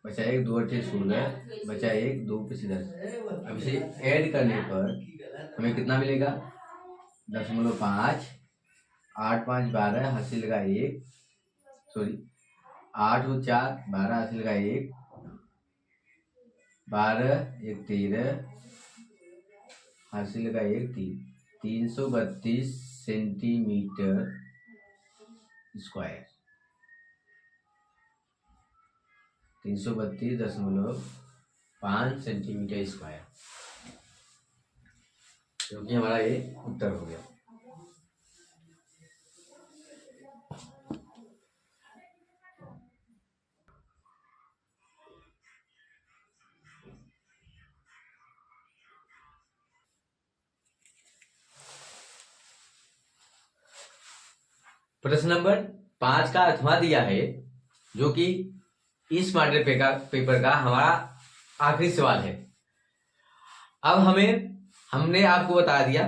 बचा 1, 2 8 16 बचा 1, 2 25 10। अब इसे ऐड करने पर हमें कितना मिलेगा 0.5, 8 5 12 हासिल लगा 1, सॉरी 8 और 4 12 हासिल लगा 1, 12 1 13 हासिल लगा 1 3, 332 सेंटीमीटर स्क्वायर, 332.5 सेंटीमीटर स्क्वायर, क्योंकि हमारा ये उत्तर हो गया। प्रश्न नंबर 5 का अठवां दिया है, जो कि इस मॉडल पेपर का हमारा आखिरी सवाल है। अब हमने आपको बता दिया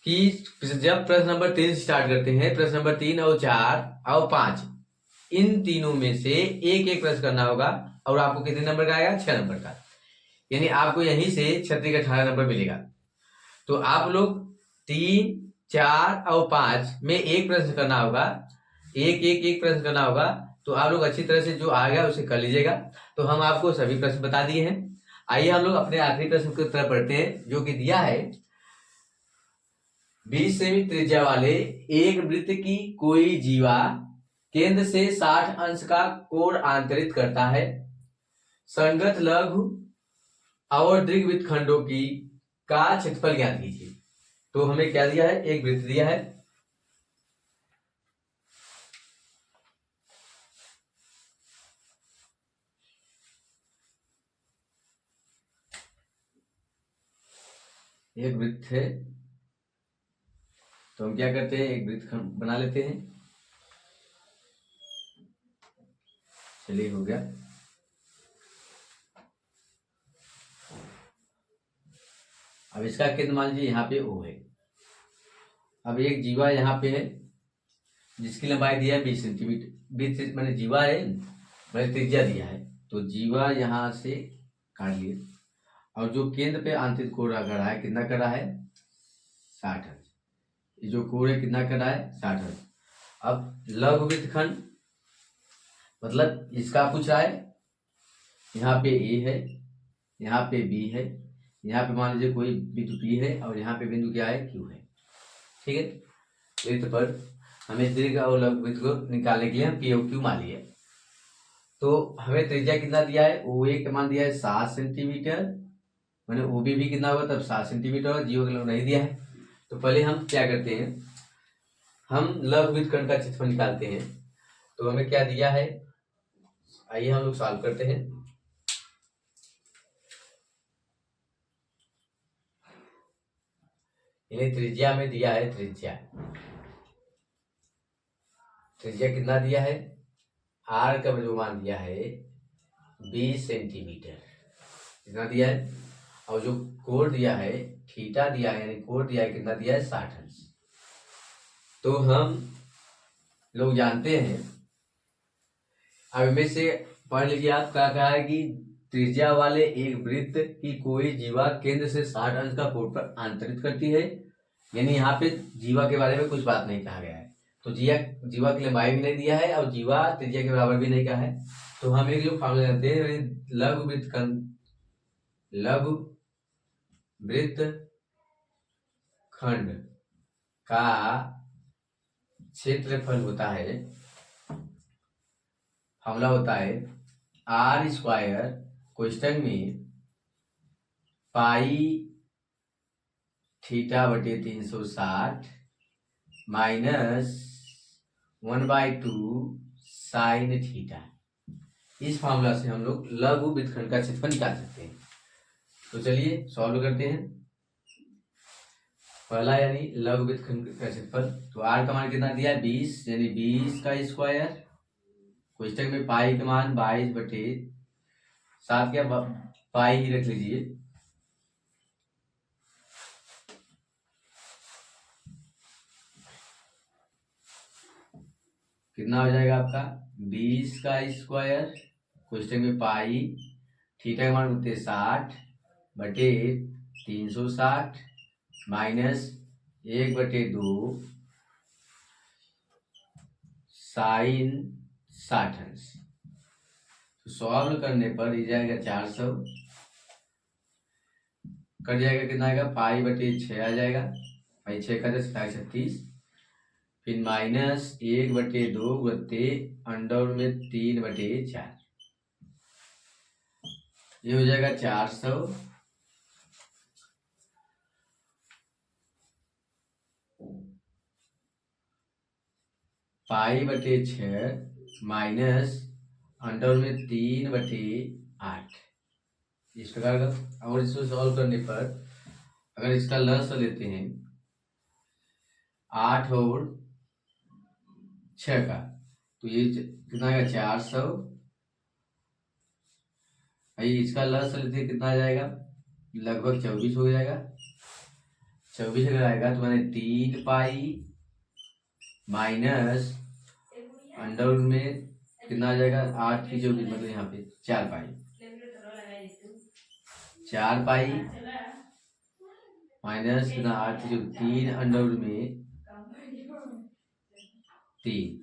कि जब प्रश्न नंबर 3 स्टार्ट करते हैं, प्रश्न नंबर 3 और 4 और 5, इन तीनों में से एक एक प्रश्न करना होगा और आपको कितने नंबर का आएगा? 6 नंबर का। यानी आपको यहीं से 36 का 18 नंबर मिलेगा। तो आप लोग 3, 4 और 5 में एक प्रश्न करना होगा, एक प्रश्न करना होगा। तो आप लोग अच्छी तरह से जो आएगा उसे कर लीजिएगा। तो हम आपको सभी प्रश्न बता दिए हैं। आइए हम लोग अपने आखिरी प्रश्न की तरफ बढ़ते हैं, जो कि दिया है 20 सेमी त्रिज्या वाले एक वृत्त की कोई जीवा केंद्र से 60 अंश का कोण आंतरित करता है। संगत लघु और दीर्घवृत्त खंडों की का क्षेत्रफल ज्ञात कीजिए। तो हमें क्या दिया है? एक वृत्त दिया है, एक वृत्त है। तो हम क्या करते हैं? एक वृत्त बना लेते हैं। चलिए, हो गया। अब इसका केंद्र मान लीजिए यहाँ पे O है। अब एक जीवा यहाँ पे है जिसकी लंबाई दिया है 20 सेंटीमीटर। 20 मैंने जीवा है, मैंने त्रिज्या दिया है। तो जीवा यहाँ से काट लिए और जो केंद्र पे आंतरिक कोण कर रहा है, कितना कर रहा है? 60 अंश। ये जो कोण है कितना कर रहा है? 60 अंश। अब लघु वृत्तखंड मतलब इसका पूछ रहा है। यहाँ पे A है, यहाँ पे B है, यहाँ पे मान लीजिए कोई बिंदु P है और यहाँ पे बिंदु क्या है? Q है। ठीक है। वृत्त पर हमें दीर्घ और लघु वृत्त को निकालने के लिए हम P और Q मान लिए। तो हमें त्रिज्या कितना दिया है? OA का मान दिया है 7 सेंटीमीटर, मैंने OB भी कितना होगा? तब 7 सेंटीमीटर और जीरो का नहीं दिया है। तो पहले हम क्या करते हैं? हम लघु वृत्तखंड का क्षेत्रफल निकालते हैं। तो हमें क्या दिया है? आइए हम लोग सॉल्व करते हैं। त्रिज्या में दिया है, त्रिज्या कितना दिया है? आर का जो मान दिया है 20 सेंटीमीटर, कितना दिया है? और जो कोण दिया है थीटा दिया है, यानी कोण दिया है कितना दिया है? 60 अंश। तो हम लोग जानते हैं, अब में से पढ़ लीजिए आप क्या कहा है कि त्रिज्या वाले एक वृत्त की कोई जीवा केंद्र से 60 अंश का कोण पर आंतरित करती है। यानी यहाँ पे जीवा के बारे में कुछ बात नहीं कहा गया है। तो जीवा की लंबाई भी नहीं दिया है और जीवा त्रिज्या के बराबर भी नहीं कहा है। तो हम एक जो फॉर्मूला जानते हैं, लघु वृत्त खंड का क्षेत्रफल होता है, फॉर्मूला होता है आर स्क्वायर क्वेश्चन में पाई थीटा बटे 360 माइनस 1/2 साइन थीटा। इस फॉर्मूला से हम लोग लघु वृत्तखंड का क्षेत्रफल निकाल सकते हैं। तो चलिए सॉल्व करते हैं। पहला यानी लघु वृत्तखंड का क्षेत्रफल, तो आर का मान कितना दिया है? 20, यानी 20 का स्क्वायर, क्वेश्चन में पाई का मान 22/7, क्या पाई ही रख लीजिए। कितना हो जाएगा आपका? 20 का स्क्वायर, क्वेश्चन में पाई, थीटा का मान होते 60/360 माइनस 1/2 साइन 60 अंश। तो सॉल्व करने पर ये जाएगा 400, कट जाएगा कितना आएगा? पाई/6 आ जाएगा, पाई 6 का 10 36, फिर माइनस 1/2 गुणते अंडर में 3/4, ये हो जाएगा 400 पाई/6 माइनस अंडर में 3/8। इस प्रकार का। और इसको सॉल्व करने पर अगर इसका लस लेते हैं 8 और 6 का, तो ये कितना आएगा 400। इसका लस लेते कितना आ जाएगा, लगभग 24 हो जाएगा। 24 अगर आएगा तो मैंने 3 पाई माइनस अंडर रूट में कितना आ जाएगा 8 की 24, मतलब यहाँ पे 4 पाई। 4 पाई माइनस कितना 8 की 3 अंडर रूट में 3,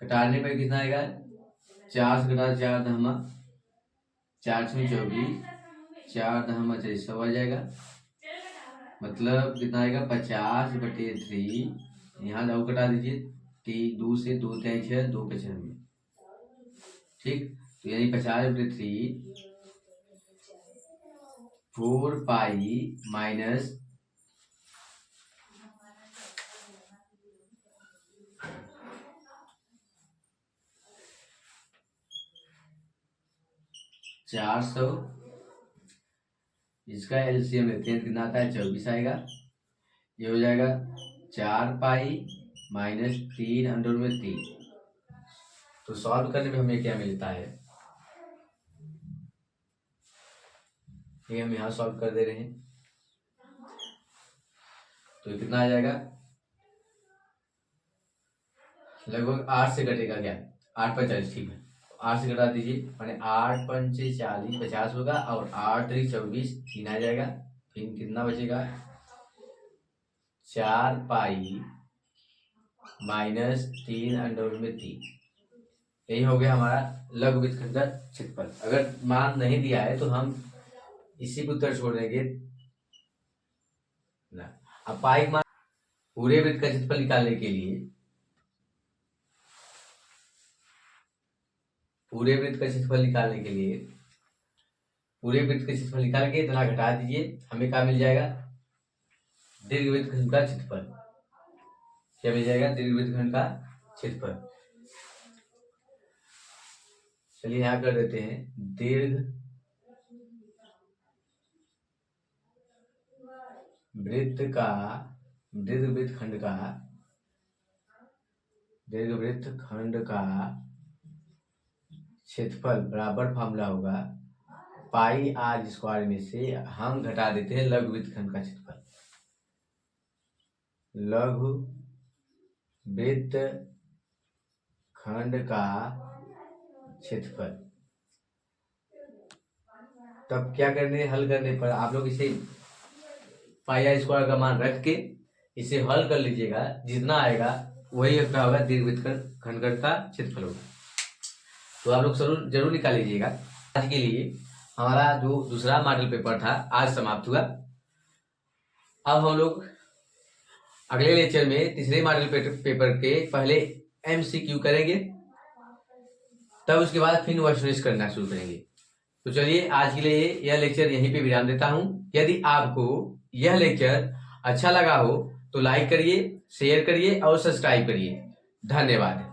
घटाने पर कितना आएगा 4 से घटा 4 दहमा 4 में 24, 4 दहमा 100 आ जाएगा। मतलब कितना आएगा 50/3। यहाँ जाओ कटा दीजिए, 3 2 से 2 3 6 2 के 6 में, ठीक। तो यानी 50/3 4 पाई माइनस 400, इसका एलसीएम लेते हैं कितना आता है 24 आएगा। ये हो जाएगा 4 पाई माइनस 3 अंडर में 3। तो सॉल्व करने में हमें क्या मिलता है, ये हम यहाँ सॉल्व कर दे रहे हैं। तो कितना आ जाएगा, लगभग 8 से घटेगा क्या, 8 पर 40, ठीक है। 8 से घटा दीजिए, मैंने 8 पंचे 40 50 होगा, और 8 3 24 3 आ जाएगा। फिर कितना बचेगा 4 पाई माइनस 3 अंडर में 3। यही हो गया हमारा लघु वृत्तखंड का क्षेत्रफल। अगर मान नहीं दिया है तो हम इसी को उत्तर छोड़ देंगे ना। अब पाई मान पूरे वृत्त का क्षेत्रफल निकालने के लिए, पूरे वृत्त का क्षेत्रफल निकालने के लिए पूरे वृत्त का क्षेत्रफल निकाल के इतना घटा दीजिए, हमें क्या मिल जाएगा दीर्घ वृत्तखंड का क्षेत्रफल। क्या मिल जाएगा, दीर्घ वृत्तखंड का क्षेत्रफल। चलिए यहाँ कर देते हैं, दीर्घ वृत्तखंड का क्षेत्रफल बराबर फॉर्मूला होगा पाई आर स्क्वायर में से हम घटा देते हैं लघु वृत्तखंड का क्षेत्रफल। लघु वृत्तखंड का क्षेत्रफल। तब क्या करने, हल करने पर आप लोग इसे पाई आर स्क्वायर का मान रख के इसे हल कर लीजिएगा, जितना आएगा वही क्या होगा दीर्घ वृत्तखंड का क्षेत्रफल होगा। तो आप लोग जरूर निकाल लीजिएगा। आज के लिए हमारा जो दूसरा मॉडल पेपर था आज समाप्त हुआ। अब हम लोग अगले लेक्चर में तीसरे मॉडल पेपर के पहले MCQ करेंगे, तब उसके बाद फिर वॉइस करना शुरू करेंगे। तो चलिए आज के लिए यह लेक्चर यहीं पे विराम देता हूं। यदि आपको यह लेक्चर अच्छा लगा हो तो लाइक करिए, शेयर करिए और सब्सक्राइब करिए। धन्यवाद।